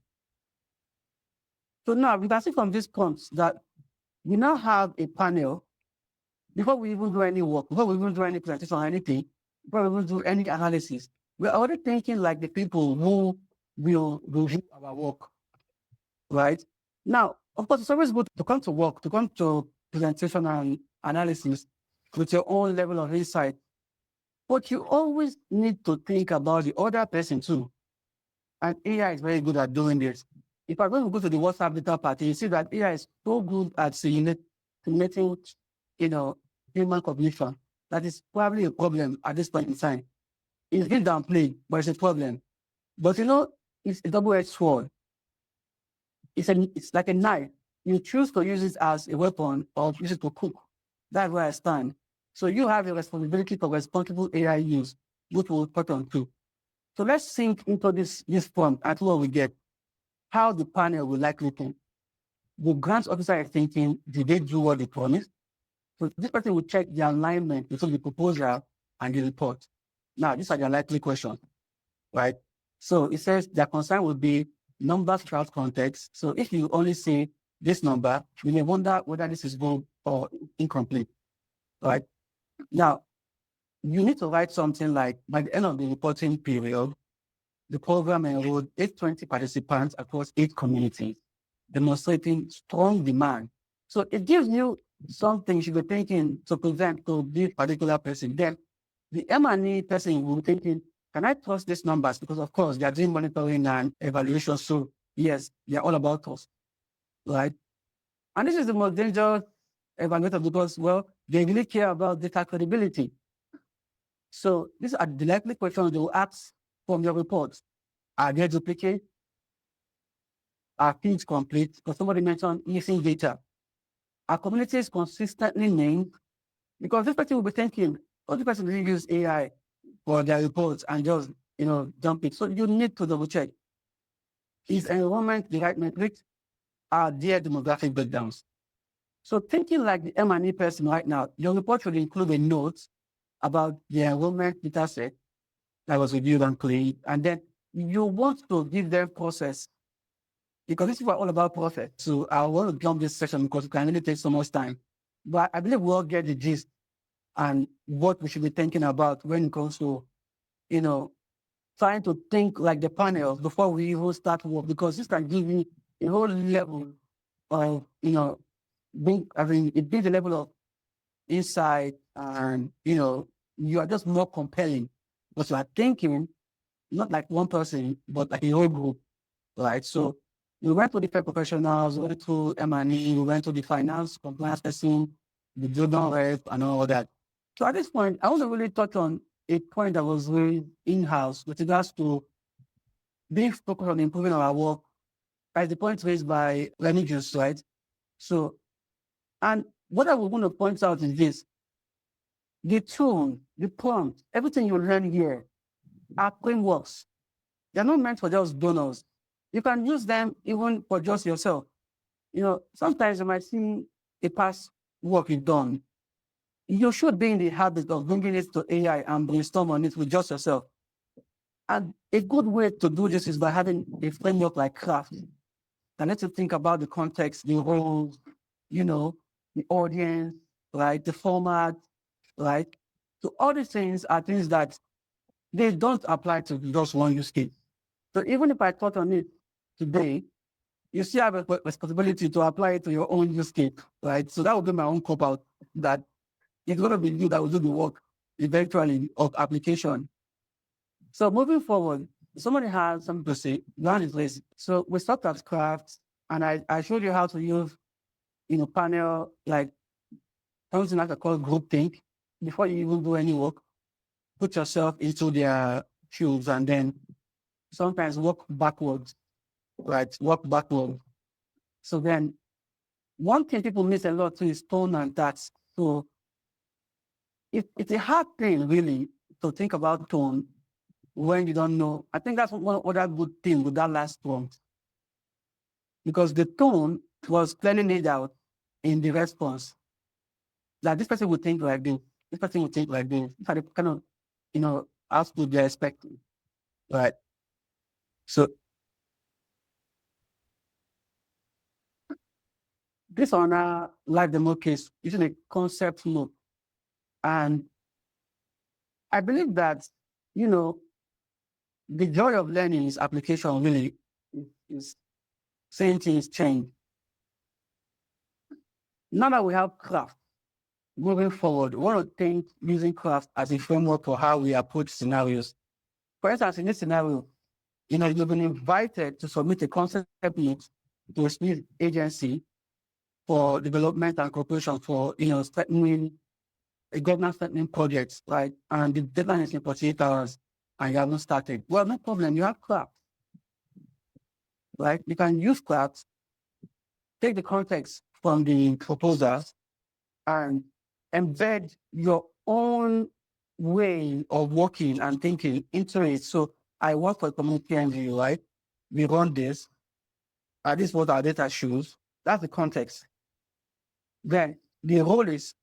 S4: So now we can see from these points that we now have a panel before we even do any work, before we even do any presentation or anything, before we even do any analysis. We're already thinking like the people who will review our work, right? Now, of course, it's always good to come to work, to come to presentation and analysis with your own level of insight. But you always need to think about the other person too. And AI is very good at doing this. If I'm going to go to the WhatsApp data party, you see that AI is so good at simulating, human cognition. That is probably a problem at this point in time. It's been downplayed, but it's a problem. But it's a double-edged sword. It's like a knife. You choose to use it as a weapon or use it to cook. That's where I stand. So you have a responsibility for responsible AI use, which we'll put on too. So let's sink into this prompt at what we get. How the panel will likely think. The grant officer is thinking, did they do what they promised? So this person will check the alignment between the proposal and the report. Now, these are the likely questions, right? So it says their concern will be numbers throughout context. So if you only say this number, you may wonder whether this is good or incomplete, right? Now, you need to write something like, by the end of the reporting period, the program enrolled 820 participants across 8 communities, demonstrating strong demand. So it gives you something you should be thinking to present to this particular person. Then the M&E person will be thinking, can I trust these numbers? Because of course, they are doing monitoring and evaluation. So yes, they're all about us, right? And this is the most dangerous evaluator because, well, they really care about data credibility. So these are the likely questions they will ask from your reports. Are they duplicate? Are fields complete? Because somebody mentioned missing data. Are communities consistently named? Because this person will be thinking, oh, this person didn't use AI for their reports and just, dump it. So you need to double check. Is enrollment the right metric? Are there demographic breakdowns? So thinking like the M&E person right now, your report should include a note about the enrollment data set that was reviewed and cleaned. And then you want to give them process because this is all about process. So I want to jump this session because it can really take so much time. But I believe we all get the gist and what we should be thinking about when it comes to, trying to think like the panel before we even start work, because this can give you a whole level of, it gives a level of insight and, you are just more compelling because you are thinking not like one person, but like a whole group, right? So we went to the fair professionals, we went to M&E, we went to the finance compliance person, the journal rep, and all that. So at this point, I want to really touch on a point that was raised in-house with regards to being focused on improving our work, as the point raised by Remigius, right? So, and what I was going to point out is this: the tone, the prompt, everything you learn here are frameworks. They're not meant for just donors. You can use them even for just yourself. Sometimes you might see a past work you've done. You should be in the habit of bringing it to AI and brainstorm on it with just yourself. And a good way to do this is by having a framework like CRAFT that lets you think about the context, the roles, the audience, right, the format, right? So all these things are things that they don't apply to just one use case. So even if I thought on it today, you still have a responsibility to apply it to your own use case, right? So that would be my own cop out, that it's going to be you that will do the work eventually of application. So moving forward, somebody has something to say. One is lazy. So we stopped at CRAFT, and I showed you how to use, panel, like something like I call group think. Before you even do any work, put yourself into their shoes and then sometimes work backwards, right? Work backwards. So then one thing people miss a lot too is tone and task. So it's a hard thing really to think about tone when you don't know. I think that's one other good thing with that last one. Because the tone was clearly laid out in the response. That this person would think like this, this person would think like this. These are the kind of, output they're expecting. Right. So this on our live demo case using a concept note. And I believe that, the joy of learning is application really is saying things change. Now that we have CRAFT, moving forward, we want to think using CRAFT as a framework for how we approach scenarios. For instance, in this scenario, you've been invited to submit a concept note to a SME agency for development and cooperation for, strengthening a governance strengthening project, right? And the deadline is in 48 hours and you haven't started. Well, no problem, you have CRAFT, right? You can use CRAFT, take the context from the proposals and embed your own way of working and thinking into it. So I work for a community NGO, right? We run this. This is what our data shows. That's the context. Then the role is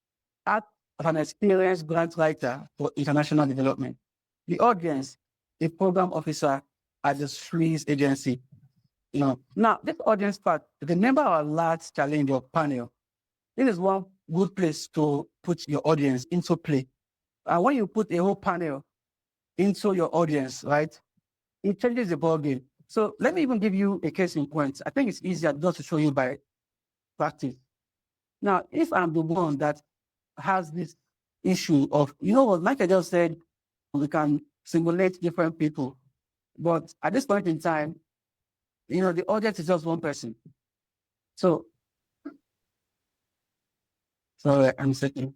S4: act as an experienced grant writer for international development. The audience, a program officer at the SME agency. Now this audience part, remember our large challenge of panel. This is one good place to put your audience into play. And when you put a whole panel into your audience, right, it changes the ballgame. So let me even give you a case in point. I think it's easier just to show you by practice. Now, if I'm the one that has this issue of, like I just said, we can simulate different people. But at this point in time, the audience is just one person. So I'm saying,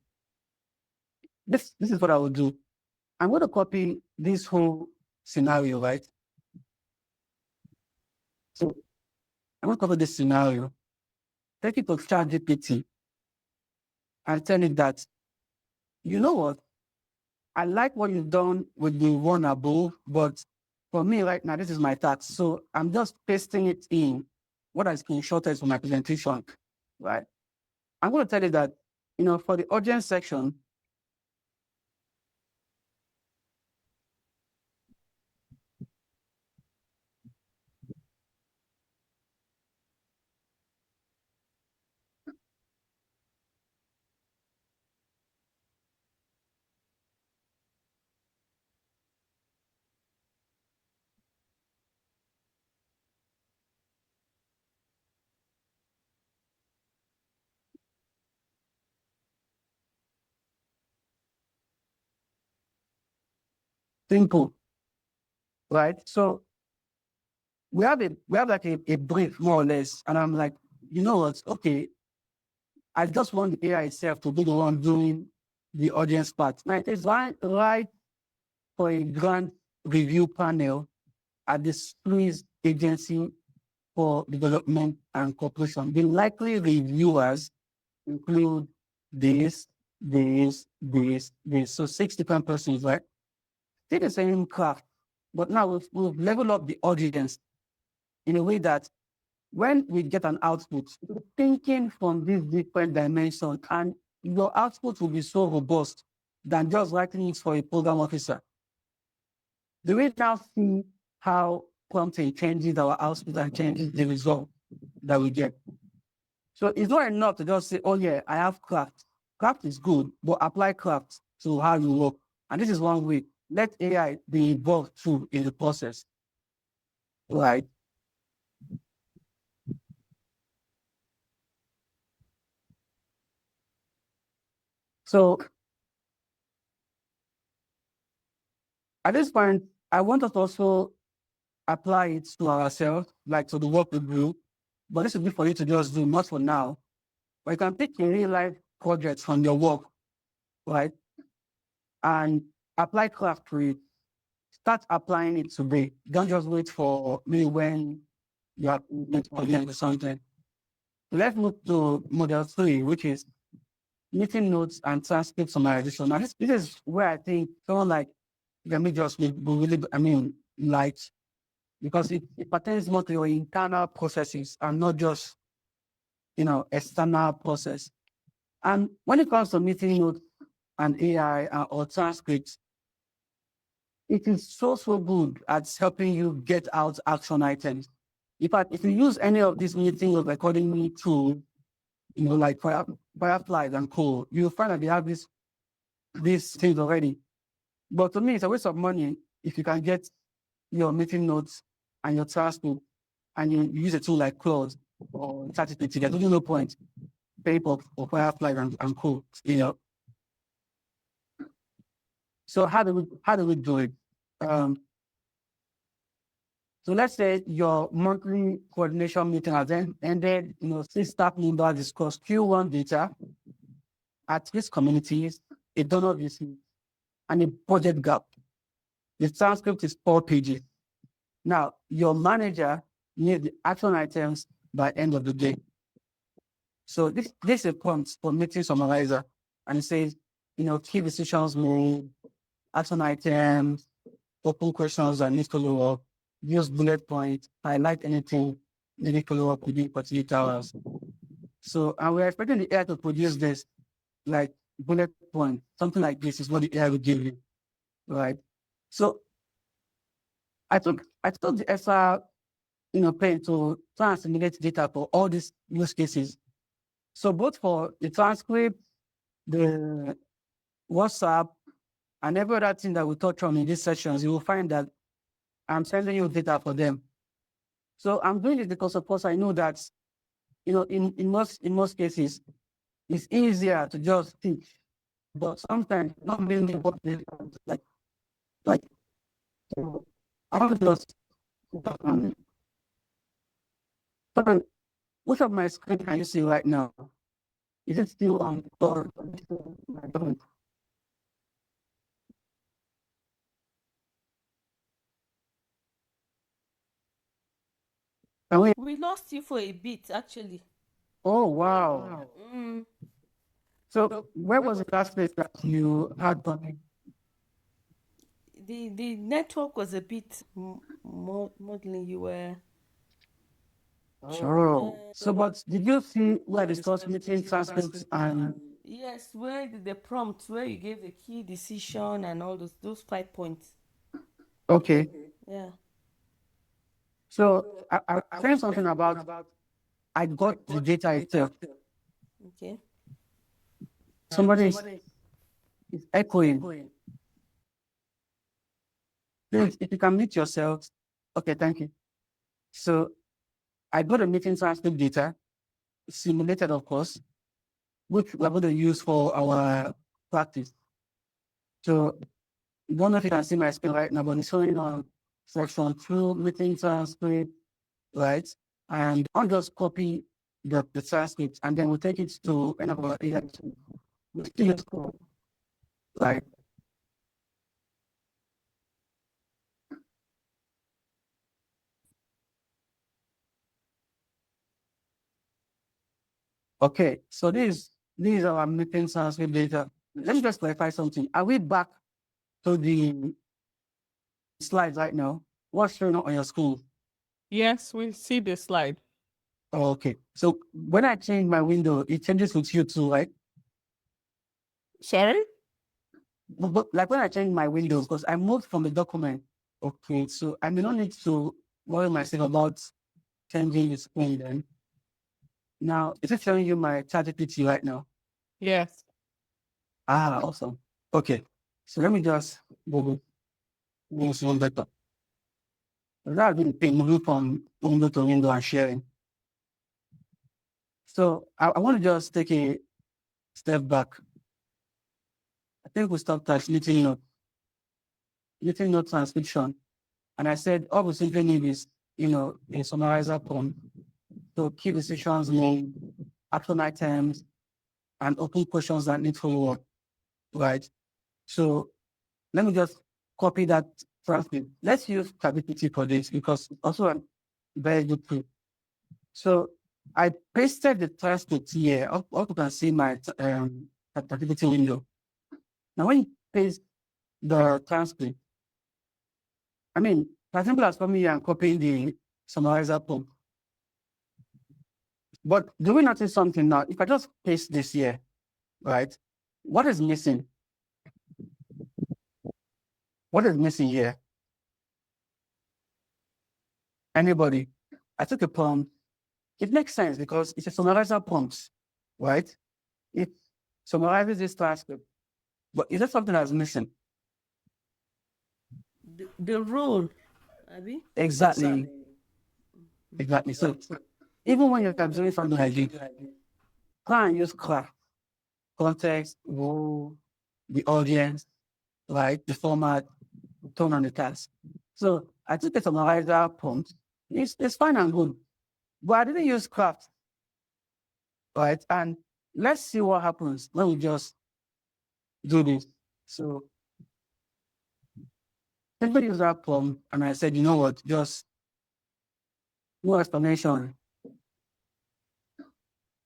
S4: this is what I will do. I'm going to copy this whole scenario, right? So I'm going to cover this scenario, take it to ChatGPT and tell it that, you know what? I like what you've done with the one above, but for me right now, this is my task. So I'm just pasting it in what I screenshotted for my presentation, right? I'm going to tell you that, for the audience section, simple, right? So we have like a brief more or less, and I'm like, you know what? Okay, I just want the AI itself to be the one doing the audience part. Now, it's right for a grant review panel at the SME agency for development and cooperation. The likely reviewers include this. So 6 different persons, right? Still the same craft, but now we've leveled up the audience in a way that when we get an output, thinking from these different dimensions, and your output will be so robust than just writing it for a program officer. Do we now see how prompting changes our output and changes the result that we get? So it's not enough to just say, oh yeah, I have CRAFT. CRAFT is good, but apply CRAFT to how you work. And this is one way. Let AI be involved too in the process. Right. So at this point, I want us to also apply it to ourselves, like to the work we do. But this will be for you to just do, not for now. But you can pick a real life project from your work, right? And apply CRAFT to it. Start applying it today. Don't just wait for maybe when you are with something. Let's move to model 3, which is meeting notes and transcript summarization. Now, this is where I think someone like let me just be really, light, because it pertains more to your internal processes and not just, external process. And when it comes to meeting notes and AI or transcripts, it is so good at helping you get out action items. In fact, if you use any of these meeting note recording tools, like Fireflies and co, you'll find that they have these things already. But to me, it's a waste of money if you can get your meeting notes and your transcript and you use a tool like Claude or ChatGPT. There's really no point paying for Firefly and co. So how do we do it? So let's say your monthly coordination meeting has ended. 6 staff members discuss Q1 data, at-risk communities, a donor visit, and a budget gap. The transcript is 4 pages. Now, your manager needs the action items by end of the day. So this is a prompt for meeting summarizer, and it says, key decisions made, action items, open questions that need follow-up, use bullet points, highlight anything needing follow-up within 48 hours. So, and we're expecting the AI to produce this, like bullet point, something like this is what the AI will give you, right? So I took the extra, pain to try and simulate data for all these use cases. So both for the transcript, the WhatsApp, and every other thing that we touch on in these sessions, you will find that I'm sending you data for them. So I'm doing it because, of course, I know that, in most cases, it's easier to just teach, but sometimes not really what they like. I want to just which of my screen can you see right now? Is it still on or I don't?
S2: We lost you for a bit, actually.
S4: Oh, wow. So where was the last place that you had done?
S2: The network was a bit modeling. You were.
S4: Sure. So, but did you see where the source meeting transcripts and?
S2: Yes, where the prompt, where you gave the key decision and all those 5 points.
S4: Okay.
S2: Yeah.
S4: So I saying something about I got the data itself.
S2: Okay.
S4: Somebody is echoing. Please, if you can mute yourself. Okay, thank you. So I got a meeting transcript data, simulated, of course, which we're going to use for our practice. So I don't know if you can see my screen right now, but it's showing on section 2, meeting transcript, right? And I'll just copy the transcript and then we'll take it to another AI tool. Right. Okay, so these are our meeting transcript data. Let me just clarify something. Are we back to the slides right now? What's showing up on your screen?
S1: Yes, we see the slide.
S4: Oh, okay. So when I change my window, it changes with you too, right?
S1: Sorry?
S4: But like when I change my window, because I moved from the document. Okay, so I may not need to worry myself about changing the screen then. Now, is it showing you my ChatGPT right now?
S1: Yes.
S4: Ah, awesome. Okay, so let me just go one better. That's been thing moving from window to window and sharing. So I want to just take a step back. I think we stopped at meeting note transcription. And I said, all we simply need is, a summarizer prompt. So key decisions made, action items, and open questions that need follow-up, right? So let me just copy that transcript. Let's use ChatGPT for this because it's also a very good tool. So I pasted the transcript here. All you can see my ChatGPT window. Now when you paste the transcript, I mean, as simple as coming here and copying the summarizer prompt. But do we notice something now? If I just paste this here, right? What is missing? What is missing here? Anybody? I took a prompt. It makes sense because it's a summarizer prompt, right? It summarizes this transcript. But is there something that's missing?
S2: The rule, Abby?
S4: Exactly. Exactly. So even when you're doing something like this, try and use CRAF. Context, role, the audience, right? The format, tone on the task. So I took a summarizer prompt. It's fine and good. But I didn't use CRAF. Right? And let's see what happens when we just do this. So simply use that prompt, and I said, you know what, just no explanation.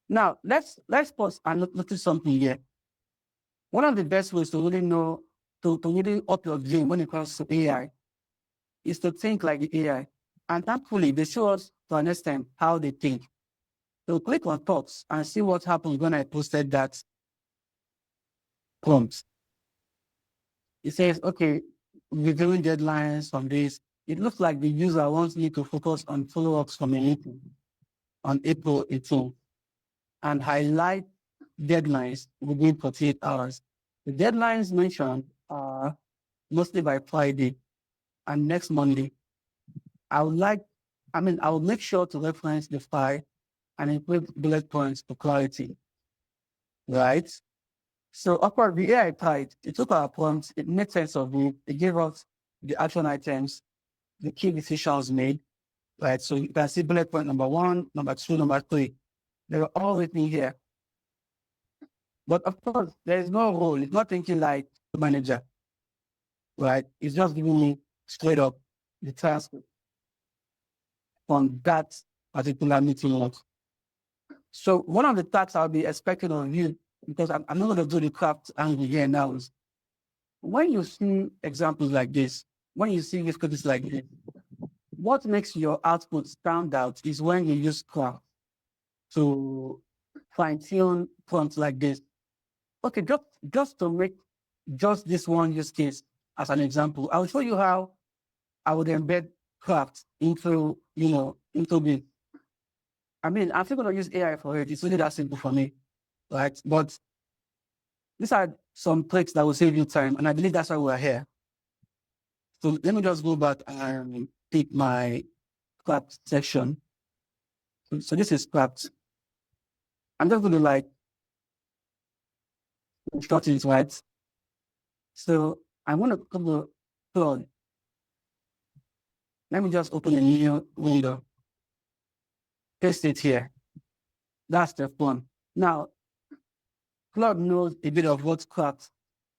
S4: Now let's pause and notice something here. One of the best ways to really know to really up your game when it comes to AI is to think like the AI. And thankfully, they show us to understand how they think. So click on thoughts and see what happened when I posted that prompt. It says, okay, reviewing deadlines from this. It looks like the user wants me to focus on follow-ups from a meeting on April 18th and highlight deadlines within 48 hours. The deadlines mentioned are mostly by Friday and next Monday. I will make sure to reference the file and include bullet points for clarity, right? So upward the AI tried, it took our prompts, it made sense of it, it gave us the action items, the key decisions made, right? So you can see bullet point number 1, number 2, number 3. They were all written here. But of course, there is no role. It's not thinking like the manager, right? It's just giving me straight up the transcript from that particular meeting note. So one of the tasks I'll be expecting of you, because I'm not going to do the craft angle here now, is when you see examples like this, when you see difficulties like this, what makes your output stand out is when you use craft to fine-tune prompts like this. Okay, just to make just this one use case as an example, I'll show you how I would embed craft into this. I mean, I'm still going to use AI for it. It's really that simple for me, right? But these are some tricks that will save you time, and I believe that's why we're here. So let me just go back and pick my craft section. So this is craft. I'm just going to like instruct it, right? So I'm going to come to Claude. Let me just open a new window. Paste it here. That's step 1. Now, Claude knows a bit of what craft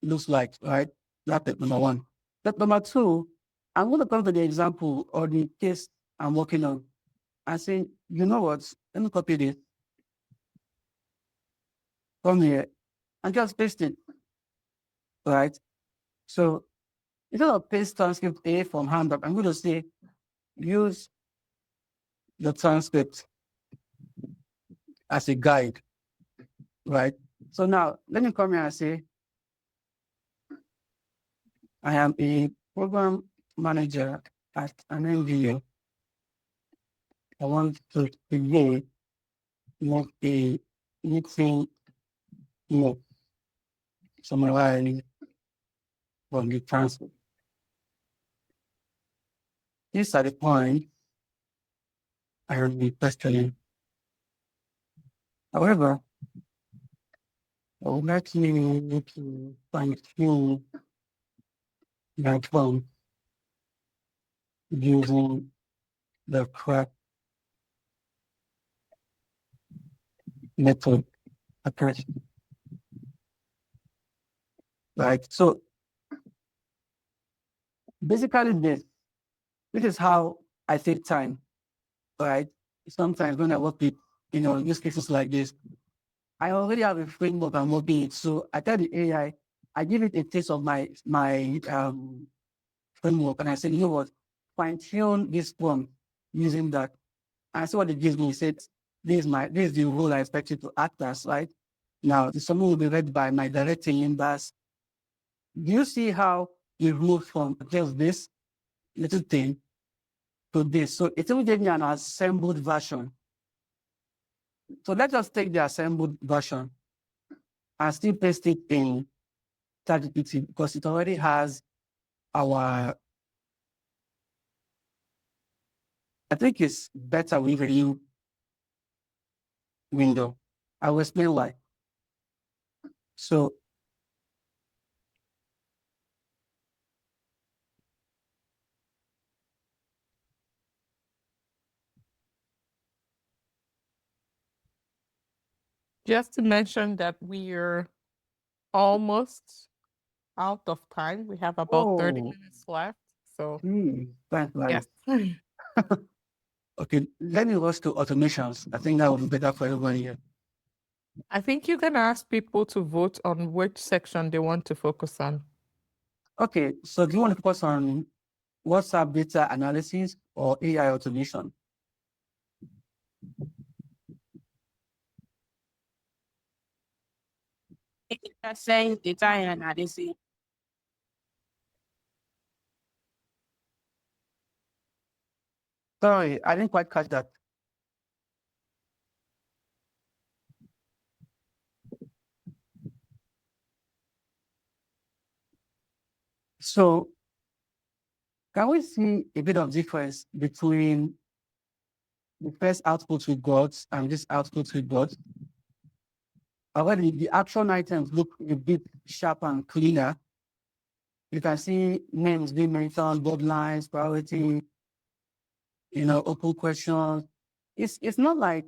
S4: looks like, right? That's step number 1. Step number 2, I'm going to come to the example or the case I'm working on and say, you know what? Let me copy this. Come here and just paste it, right? So instead of paste transcript A from handout, I'm going to say use the transcript as a guide, right? So now let me come here and say, I am a program manager at an NGO. I want to create a meeting note summarizing from the transcript. These are the points I will be questioning. However, I would like you to fine-tune that one using the correct method approach. Right. So basically this is how I save time. Right. Sometimes when I work with use cases like this, I already have a framework I'm working with. So I tell the AI, I give it a taste of my framework and I said, you know what, fine tune this form using that. And so what it gives me, it said, this is the role I expect you to act as, right? Now, the summary will be read by my direct team members. Do you see how we've moved from just this little thing to this? So it will give me an assembled version. So let's just take the assembled version and still paste it in ChatGPT because it already has our, I think it's better with a new window. I will explain why. So
S1: Just to mention that we're almost out of time. We have about 30
S4: Oh.
S1: minutes left. So,
S4: thanks, Larry.
S1: yes.
S4: Okay, let me rush to automations. I think that would be better for everyone here.
S1: I think you can ask people to vote on which section they want to focus on.
S4: Okay, so do you want to focus on WhatsApp data analysis or AI automation?
S5: Saying data analysis.
S4: Sorry, I didn't quite catch that. So can we see a bit of difference between the first output we got and this output we got? Already the action items look a bit sharper and cleaner. You can see names being mentioned, bold lines, priority, open questions. It's not like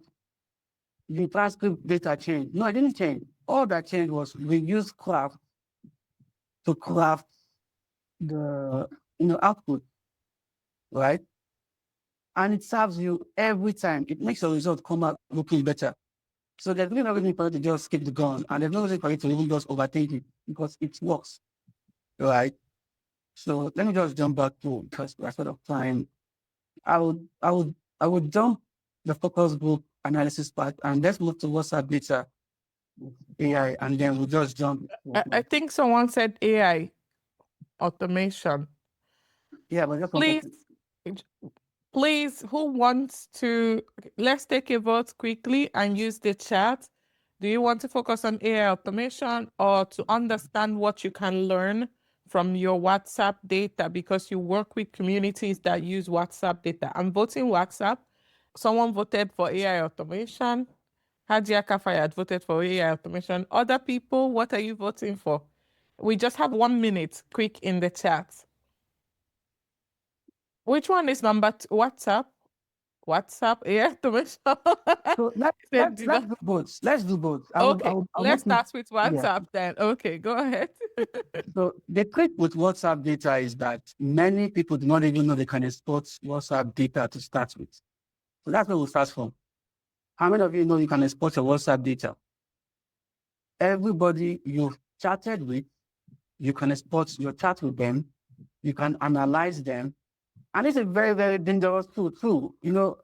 S4: the transcript data changed. No, it didn't change. All that changed was we used CRAFT to craft the output, right? And it serves you every time. It makes your result come out looking better. So there's really no reason for you to just skip the gun, and there's no reason for you to even just overthink it because it works, right? So let me just jump back to because we're sort of time. I would jump the focus group analysis part and let's move to WhatsApp data AI, and then we'll just jump.
S1: I think someone said AI automation.
S4: Yeah, but just
S1: Please, who wants to, let's take a vote quickly and use the chat. Do you want to focus on AI automation or to understand what you can learn from your WhatsApp data because you work with communities that use WhatsApp data? I'm voting WhatsApp. Someone voted for AI automation. Hadia Kafayat voted for AI automation. Other people, what are you voting for? We just have 1 minute, quick in the chat. Which one is number two? WhatsApp? WhatsApp AI automation.
S4: So let's do both. Let's do both.
S1: Okay, let's start with WhatsApp then. Okay, go ahead.
S4: So the trick with WhatsApp data is that many people do not even know they can export WhatsApp data to start with. So that's where we'll start from. How many of you know you can export your WhatsApp data? Everybody you've chatted with, you can export your chat with them, you can analyze them, and it's a very, very dangerous tool too.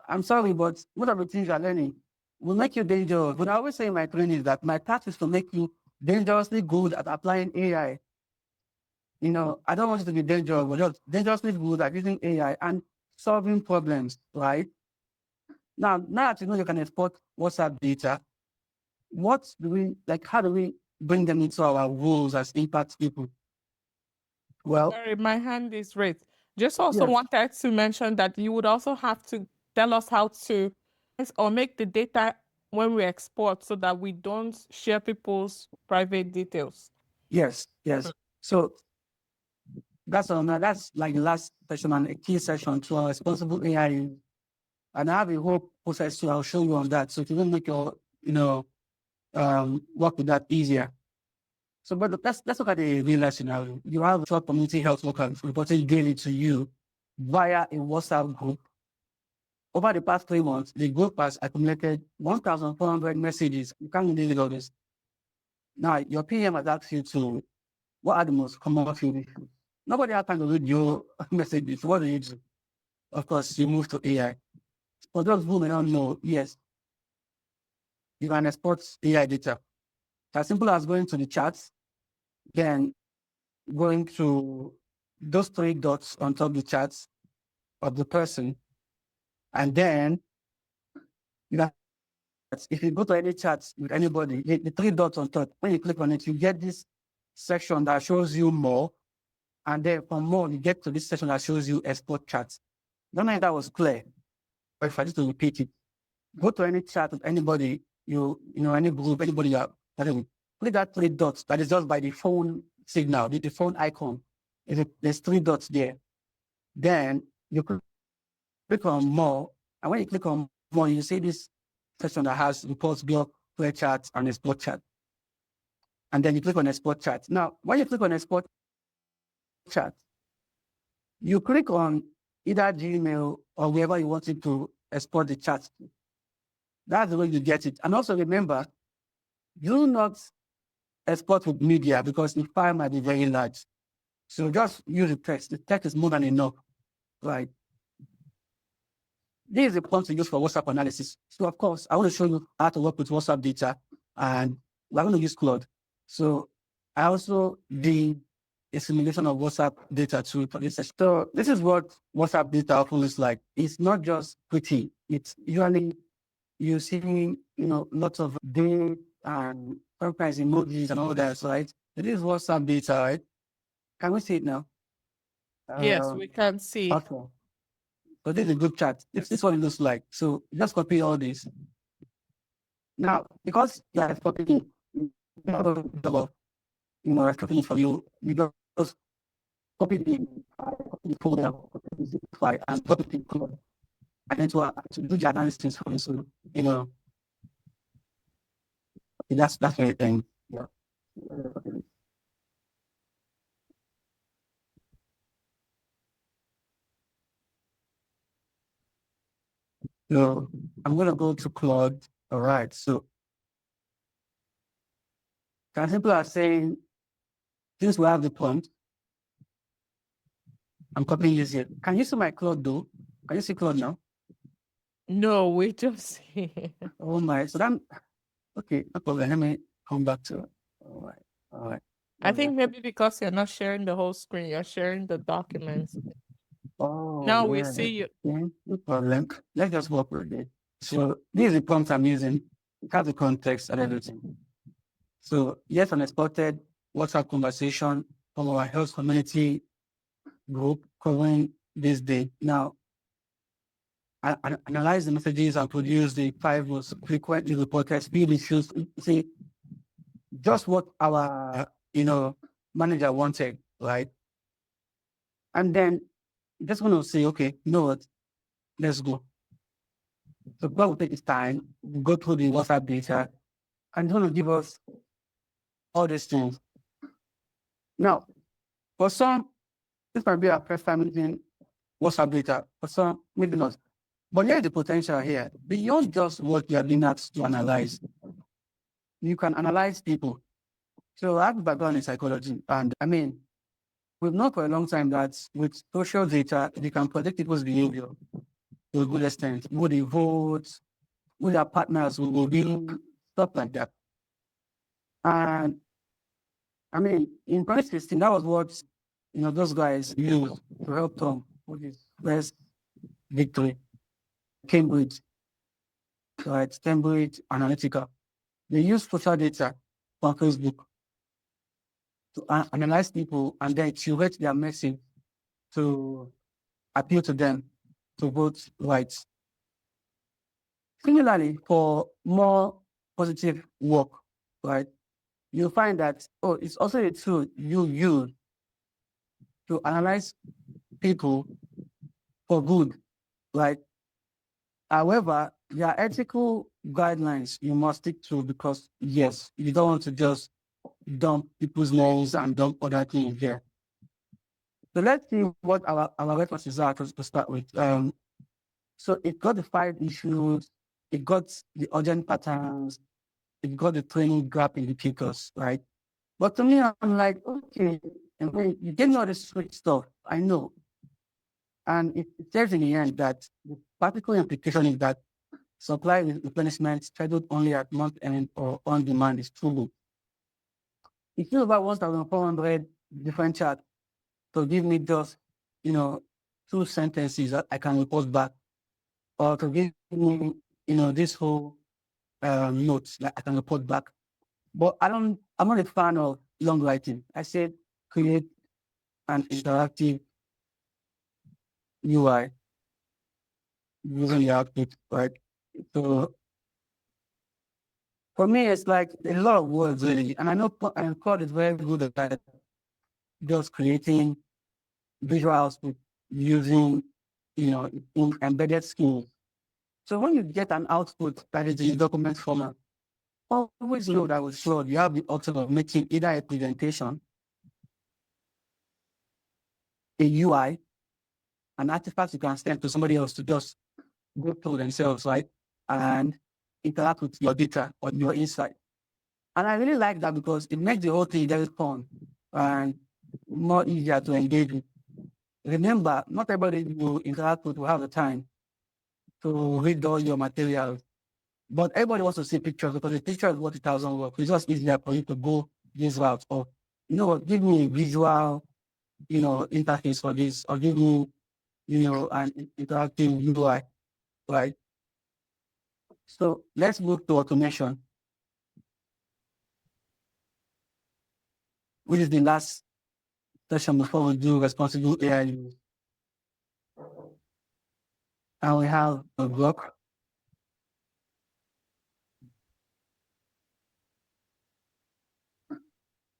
S4: I'm sorry, but one of the things you're learning will make you dangerous. But I always say in my training that my task is to make you dangerously good at applying AI. I don't want you to be dangerous, but just dangerously good at using AI and solving problems, right? Now that you know you can export WhatsApp data, how do we bring them into our roles as impact people? Well,
S1: sorry, my hand is raised. Just also wanted to mention that you would also have to tell us how to or make the data when we export so that we don't share people's private details.
S4: Yes. So that's like the last session and a key session to our responsible AI. And I have a whole process too. I'll show you on that. So it will make your, work with that easier. So, but let's look at a real life scenario. You have a short community health worker reporting daily to you via a WhatsApp group. Over the past 3 months, the group has accumulated 1,400 messages. You can't deal with all this. Now, your PM has asked you to, what are the most common field issues? nobody has time to read your messages. What do you do? Of course, you move to AI. For those who may not know, yes, you can export AI data. It's as simple as going to the charts, then going to those three dots on top of the charts of the person, and then you can, if you go to any charts with anybody, the three dots on top, when you click on it, you get this section that shows you more, and then from more, you get to this section that shows you export charts. Don't know if that was clear, but if I just to repeat it, go to any chat with anybody, you know, any group, anybody you are, click that three dots that is just by the phone signal, the phone icon. There's three dots there. Then you click on more, and when you click on more, you see this section that has reports, block, play chat, and export chat. And then you click on export chat. Now, when you click on export chat, you click on either Gmail or wherever you want it to export the chat. That's the way you get it. And also remember, do not export with media because the file might be very large. So just use the text. The text is more than enough, right? This is a prompt to use for WhatsApp analysis. So of course, I want to show you how to work with WhatsApp data, and we're going to use Claude. So I also did a simulation of WhatsApp data too for this. So this is what WhatsApp data often looks like. It's not just pretty. It's usually you see, lots of data and sometimes emojis and all that, right? It is WhatsApp data, right? Can we see it now?
S1: Yes, we can see.
S4: Okay. So this is a group chat. This is what it looks like. So just copy all this. Now, because you are copying, copying for you, you just copy the folder, copy the file, and copy the code. And then to do the analysis for you. So, that's very thing. Yeah. So I'm going to go to Claude. All right. So as simple as saying, since we have the prompt, I'm copying this here. Can you see my Claude though? Can you see Claude now?
S1: No, we don't see it.
S4: Oh my. So then, okay, no problem. Let me come back to it. All right. All right.
S1: I think maybe because you're not sharing the whole screen, you're sharing the documents.
S4: Oh,
S1: Now we
S4: yeah.
S1: see you.
S4: Yeah, no problem. Let's just work with it. So this is the prompt I'm using. It has the context and everything. So yes, unexpected WhatsApp conversation from our health community group covering this day. Now, I analyze the messages and produce the 5 most frequently reported speed issues. See, just what our manager wanted, right? And then just want to say, okay, you know what? Let's go. So God will take his time, go through the WhatsApp data, and he's going to give us all these things. Now, for some, this might be our first time using WhatsApp data. For some, maybe not. But here's the potential here. Beyond just what you are being asked to analyze, you can analyze people. So I have a background in psychology, and I mean, we've known for a long time that with social data, you can predict people's behavior to a good extent. Who they vote, who their partners will be, stuff like that. And I mean, in 2016, that was what those guys used to help Tom with his first victory. Cambridge, right? Cambridge Analytica. They use social data from Facebook to analyze people and then curate their message to appeal to them to vote right. Similarly, for more positive work, right, you'll find that, it's also a tool you use to analyze people for good, right? However, there are ethical guidelines you must stick to because, yes, you don't want to just dump people's names and dump other things there. So let's see what our references are to start with. So it got the 5 issues, it got the urgent patterns, it got the training gap indicators, right? But to me, I'm like, okay, And when you gave me all this sweet stuff, I know. And it says in the end that the practical implication is that supply replenishment scheduled only at month end or on demand is too low. It feels about 1,400 different charts to give me just, 2 sentences that I can report back, or to give me, this whole notes that I can report back. But I'm not a fan of long writing. I said create an interactive UI using the output, right? So for me, it's like a lot of words really, and I know Claude is very good at that, just creating visual output using, in embedded skills. So when you get an output that is in document format, always know that with Claude, you have the option of making either a presentation, a UI, an artifact you can send to somebody else to just go through themselves, right? And interact with your data or your insight. And I really like that because it makes the whole thing very fun and more easier to engage with. Remember, not everybody you interact with will have the time to read all your materials, but everybody wants to see pictures because the picture is what it doesn't work. It's just easier for you to go this route, or give me a visual, interface for this, or give me, an interactive UI, right? So let's move to automation, which is the last session before we do responsible AI use. And we have a Grok.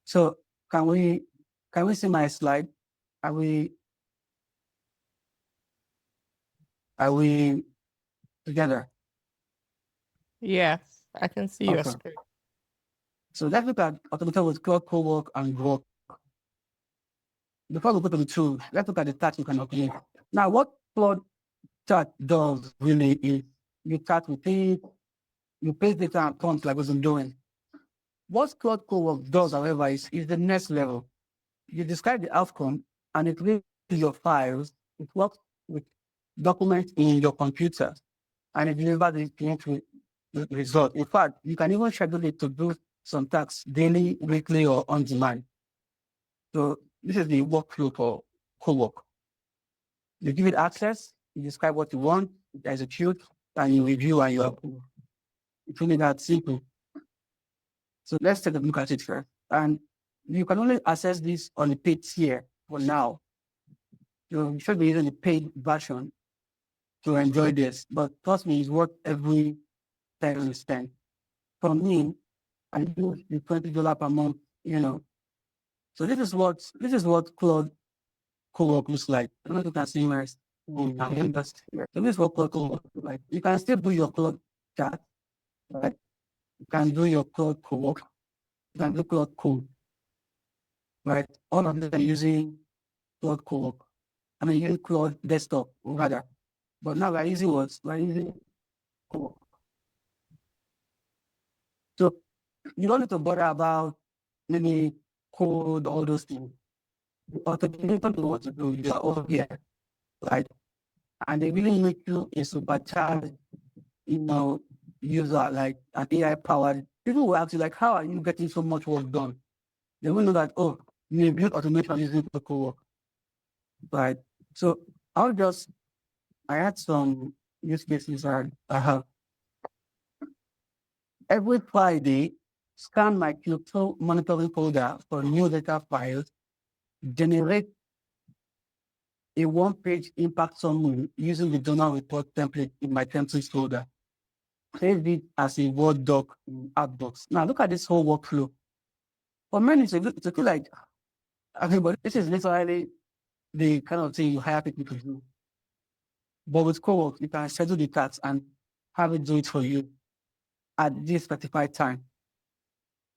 S4: So can we see my slide? Are we together?
S1: Yes, I can see your
S4: Okay.
S1: screen.
S4: So let's look at automation with Claude, Cowork, and Grok. Before we go to the tools, let's look at the tasks you can automate. Now, what Claude chat does really is you chat with it, you paste data and prompts like we've been doing. What Claude Cowork does, however, is the next level. You describe the outcome and it reads your files, it works with documents in your computer, and it delivers the result. In fact, you can even schedule it to do some tasks daily, weekly, or on demand. So this is the workflow for Cowork. You give it access, you describe what you want, it executes, and you review and you approve. It's really that simple. So let's take a look at it first. And you can only access this on the paid tier for now. You should be using the paid version to enjoy this, but trust me, it's worth every time you spend. For me, I use the $20 per month, So this is what Claude Cowork looks like. I don't know if you can see my screen. So this is what Claude Cowork looks like. You can still do your Claude chat, right? You can do your Claude Cowork. You can do Claude Code, right? All of them are using Claude Cowork. I mean, using Claude Desktop, rather. But now we're using what? We're using Cowork. So you don't need to bother about maybe code, all those things. Automation know what to do. You are all here, right? And they really make you a supercharged, user, like an AI powered. People will ask you, like, how are you getting so much work done? They will know that, oh, you build automation using the co-work, right? So I had some use cases I have. Every Friday, scan my Q2 monitoring folder for new data files, generate a one-page impact summary using the journal report template in my templates folder. Save it as a Word doc in AppDocs. Now look at this whole workflow. For many, it's a feel like everybody, this is literally the kind of thing you hire people to do. But with Cowork, you can schedule the tasks and have it do it for you at this specified time.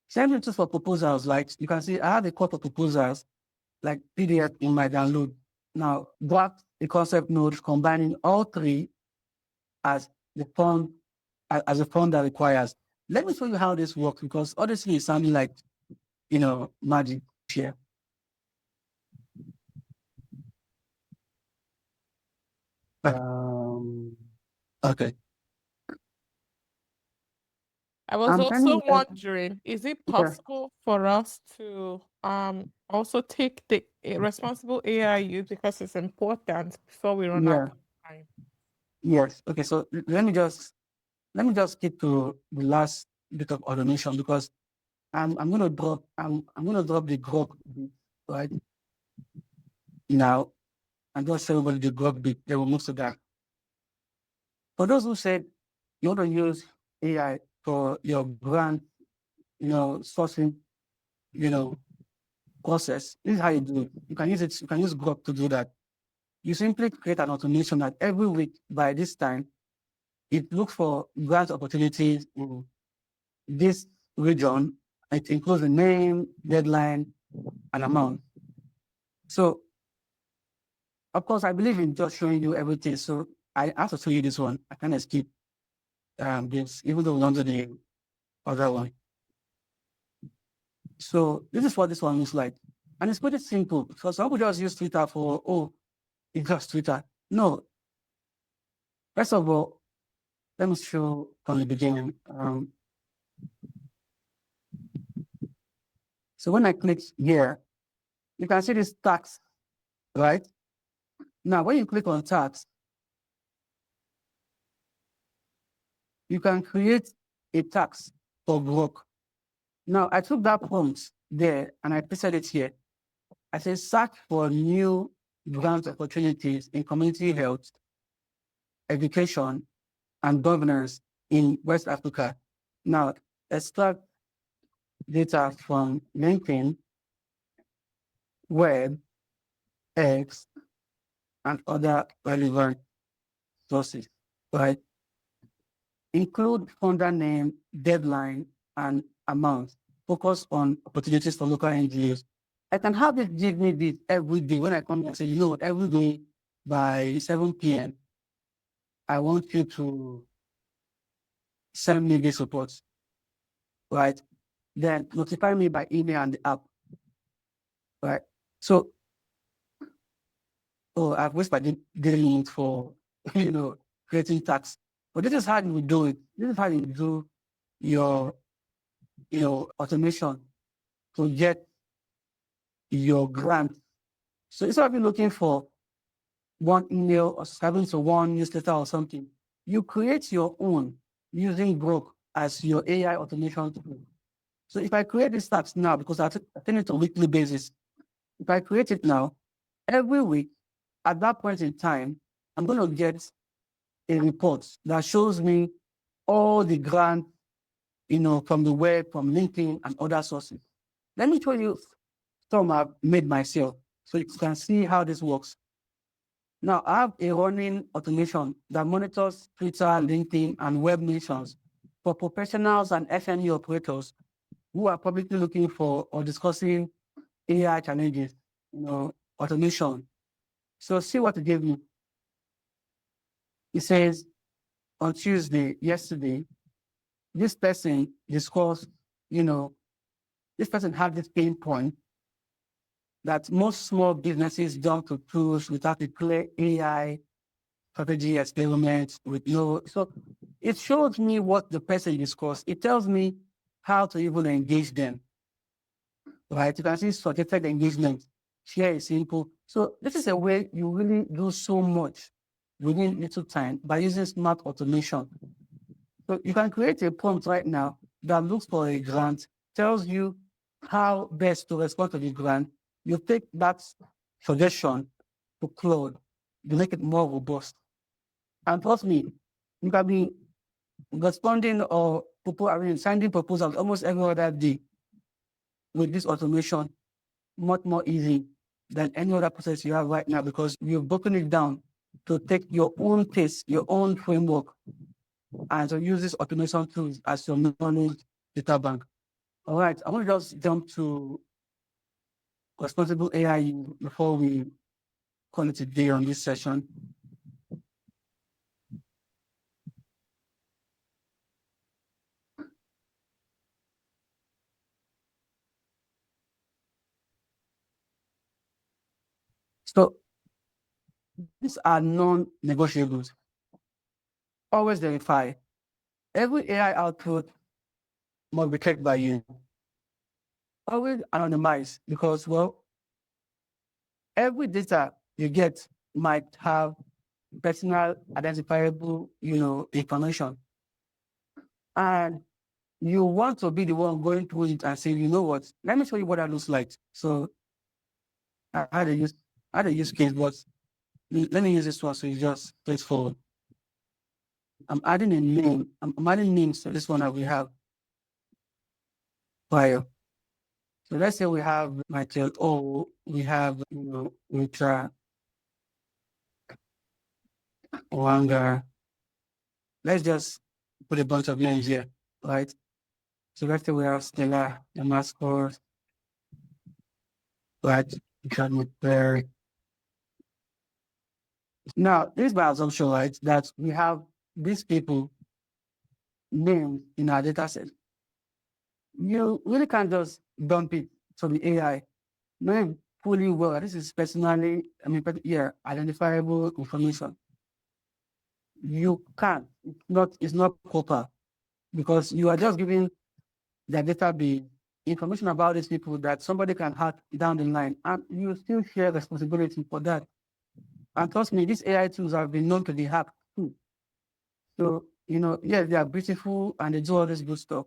S4: Same thing too for proposals. Like you can see, I have a call for proposals, like PDF in my download. Now, draft a concept node combining all three as a form that requires. Let me show you how this works because honestly, it's sounding like, magic here. Okay.
S1: I was
S4: I'm
S1: also
S4: trying to-
S1: wondering, is it
S4: Okay.
S1: possible for us to also take the responsible AI use because it's important before we run out
S4: Yeah.
S1: of time?
S4: Yes. Okay. So let me just skip to the last bit of automation because I'm gonna drop the Grok bit right now and just show everybody the Grok bit. Then we'll move to that. For those who said you want to use AI for your grant, sourcing, process, this is how you do it. You can use it. You can use Grok to do that. You simply create an automation that every week by this time it looks for grant opportunities in this region. It includes the name, deadline, and amount. So, of course, I believe in just showing you everything. So I have to show you this one. I can't skip this, even though we don't do the other one. So this is what this one looks like. And it's pretty simple. So some people just use Twitter for, oh, it's just Twitter. No. First of all, let me show from the beginning. So when I click here, you can see this tax, right? Now, when you click on tax, you can create a tax for Grok. Now, I took that prompt there and I pasted it here. I said, search for new grant opportunities in community health, education, and governance in West Africa. Now, extract data from LinkedIn, web, X, and other relevant sources, right? Include funder name, deadline, and amount. Focus on opportunities for local NGOs. I can have it give me this every day when I come and say, you know what, every day by 7 p.m., I want you to send me this report, right? Then notify me by email and the app, right? So, I've wasted my daily limit for, creating tax. But this is how you do it. This is how you do your, automation to get your grant. So instead of you looking for one email or subscribing to one newsletter or something, you create your own using Grok as your AI automation tool. So if I create this task now, because I attend it on a weekly basis, if I create it now, every week, at that point in time, I'm going to get a report that shows me all the grants, from the web, from LinkedIn and other sources. Let me show you some I've made myself so you can see how this works. Now, I have a running automation that monitors Twitter, LinkedIn, and web mentions for professionals and SME operators who are publicly looking for or discussing AI challenges, automation. So see what it gave me. It says on Tuesday, yesterday, this person discussed, this person had this pain point that most small businesses jump to tools without a clear AI strategy experiments with no. So it shows me what the person discussed. It tells me how to even engage them, right? You can see suggested engagement. Share is simple. So this is a way you really do so much within little time by using smart automation. So you can create a prompt right now that looks for a grant, tells you how best to respond to the grant. You take that suggestion to Claude to make it more robust. And trust me, you can be responding or sending proposals almost every other day with this automation, much more easy than any other process you have right now because you've broken it down to take your own pace, your own framework, and to use this automation tools as your knowledge data bank. All right, I want to just jump to responsible AI before we call it a day on this session. So These are non-negotiables. Always verify. Every AI output must be checked by you. Always anonymize because, well, every data you get might have personal identifiable, information. And you want to be the one going through it and saying, you know what, let me show you what that looks like. So I had a use case, but let me use this one so it's just straightforward. I'm adding a name. I'm adding names to this one that we have prior. So let's say we have Michael O, we have Ultra Wanga. Let's just put a bunch of names here, right? So let's say we have Stella, Damascus, right? Very. Now, this is by assumption, right, that we have these people named in our data set. You really can't just dump it to the AI, knowing fully well this is personally, identifiable information. You can't. It's not proper because you are just giving the database information about these people that somebody can hack down the line, and you still share responsibility for that. And trust me, these AI tools have been known to be hacked too. So, yes, they are beautiful and they do all this good stuff.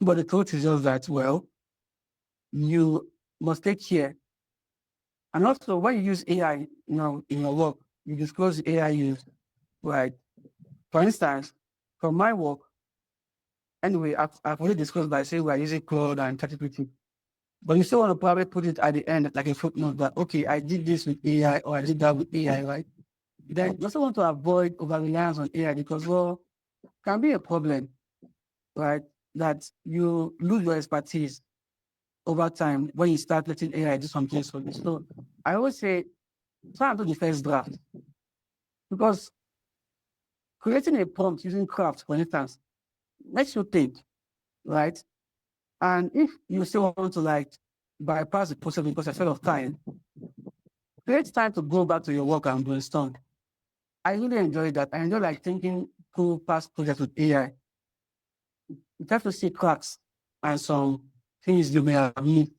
S4: But the truth is just that, well, you must take care. And also, when you use AI, in your work, you disclose the AI use, right? For instance, for my work, anyway, I've already disclosed by saying we're using Claude and ChatGPT. But you still want to probably put it at the end, like a footnote that, okay, I did this with AI or I did that with AI, right? Then you also want to avoid over-reliance on AI because, well, it can be a problem, right? That you lose your expertise over time when you start letting AI do some things for you. So I always say, try and do the first draft. Because creating a prompt using CRAFT, for instance, makes you think, right? And if you still want to bypass the process because you're short of time, create time to go back to your work and brainstorm. I really enjoy that. I enjoy thinking through past projects with AI. You have to see cracks and some things you may have missed.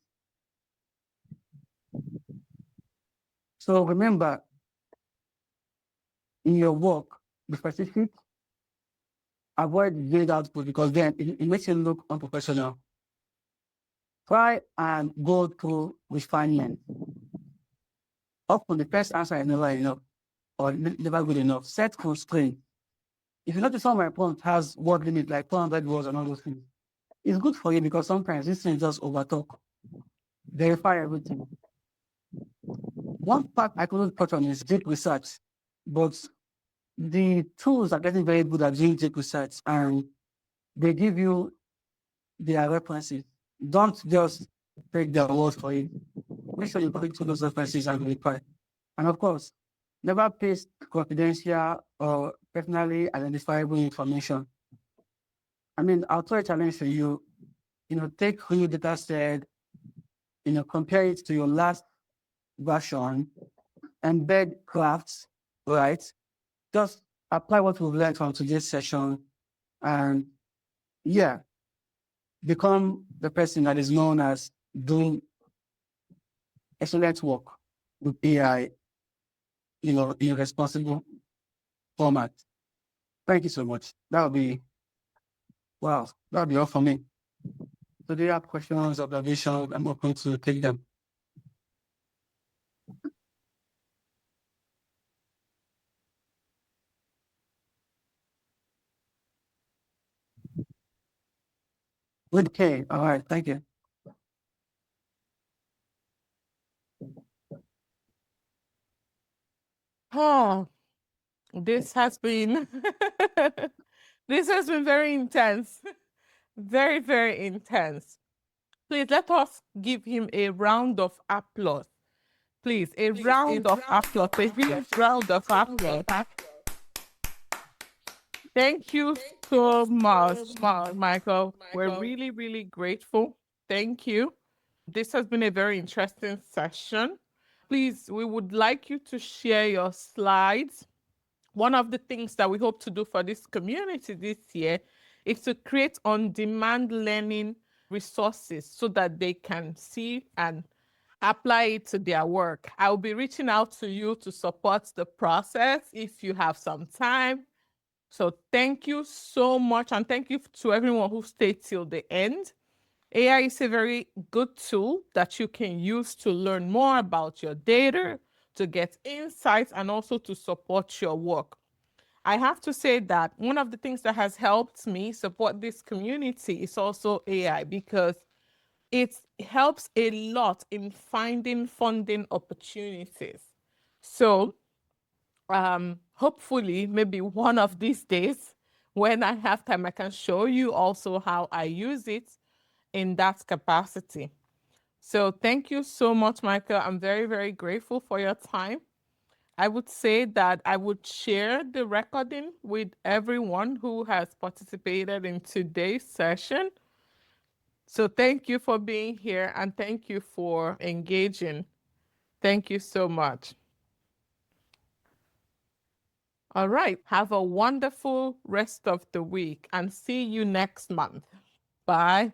S4: So remember, in your work, be specific, avoid vague output because then it makes you look unprofessional. Try and go through refinement. Often the first answer is never enough or never good enough. Set constraints. If you notice some of my prompt has word limit like 400 words and all those things, it's good for you because sometimes this thing just overtalk. Verify everything. One part I couldn't touch on is deep research, but the tools are getting very good at doing deep research and they give you their references. Don't just take their word for it. Make sure you click to those references and verify. And of course, never paste confidential or personally identifiable information. I mean, I'll throw a challenge for you. Take real data set, compare it to your last version, embed crafts, right? Just apply what we've learned from today's session and become the person that is known as doing excellent work with AI, in a responsible format. Thank you so much. That'll be all for me. So do you have questions, observations? I'm open to take them. Okay, all right, thank you.
S1: Oh, this has been this has been very intense. Very, very intense. Please let us give him a round of applause. Please, a round of applause. A huge round of applause. Thank you so much, Michael. We're really, really grateful. Thank you. This has been a very interesting session. Please, we would like you to share your slides. One of the things that we hope to do for this community this year is to create on-demand learning resources so that they can see and apply it to their work. I'll be reaching out to you to support the process if you have some time. So thank you so much, and thank you to everyone who stayed till the end. AI is a very good tool that you can use to learn more about your data, to get insights, and also to support your work. I have to say that one of the things that has helped me support this community is also AI, because it helps a lot in finding funding opportunities. So hopefully, maybe one of these days, when I have time, I can show you also how I use it in that capacity. So thank you so much, Michael. I'm very, very grateful for your time. I would say that I would share the recording with everyone who has participated in today's session. So thank you for being here, and thank you for engaging. Thank you so much. All right. Have a wonderful rest of the week, and see you next month. Bye.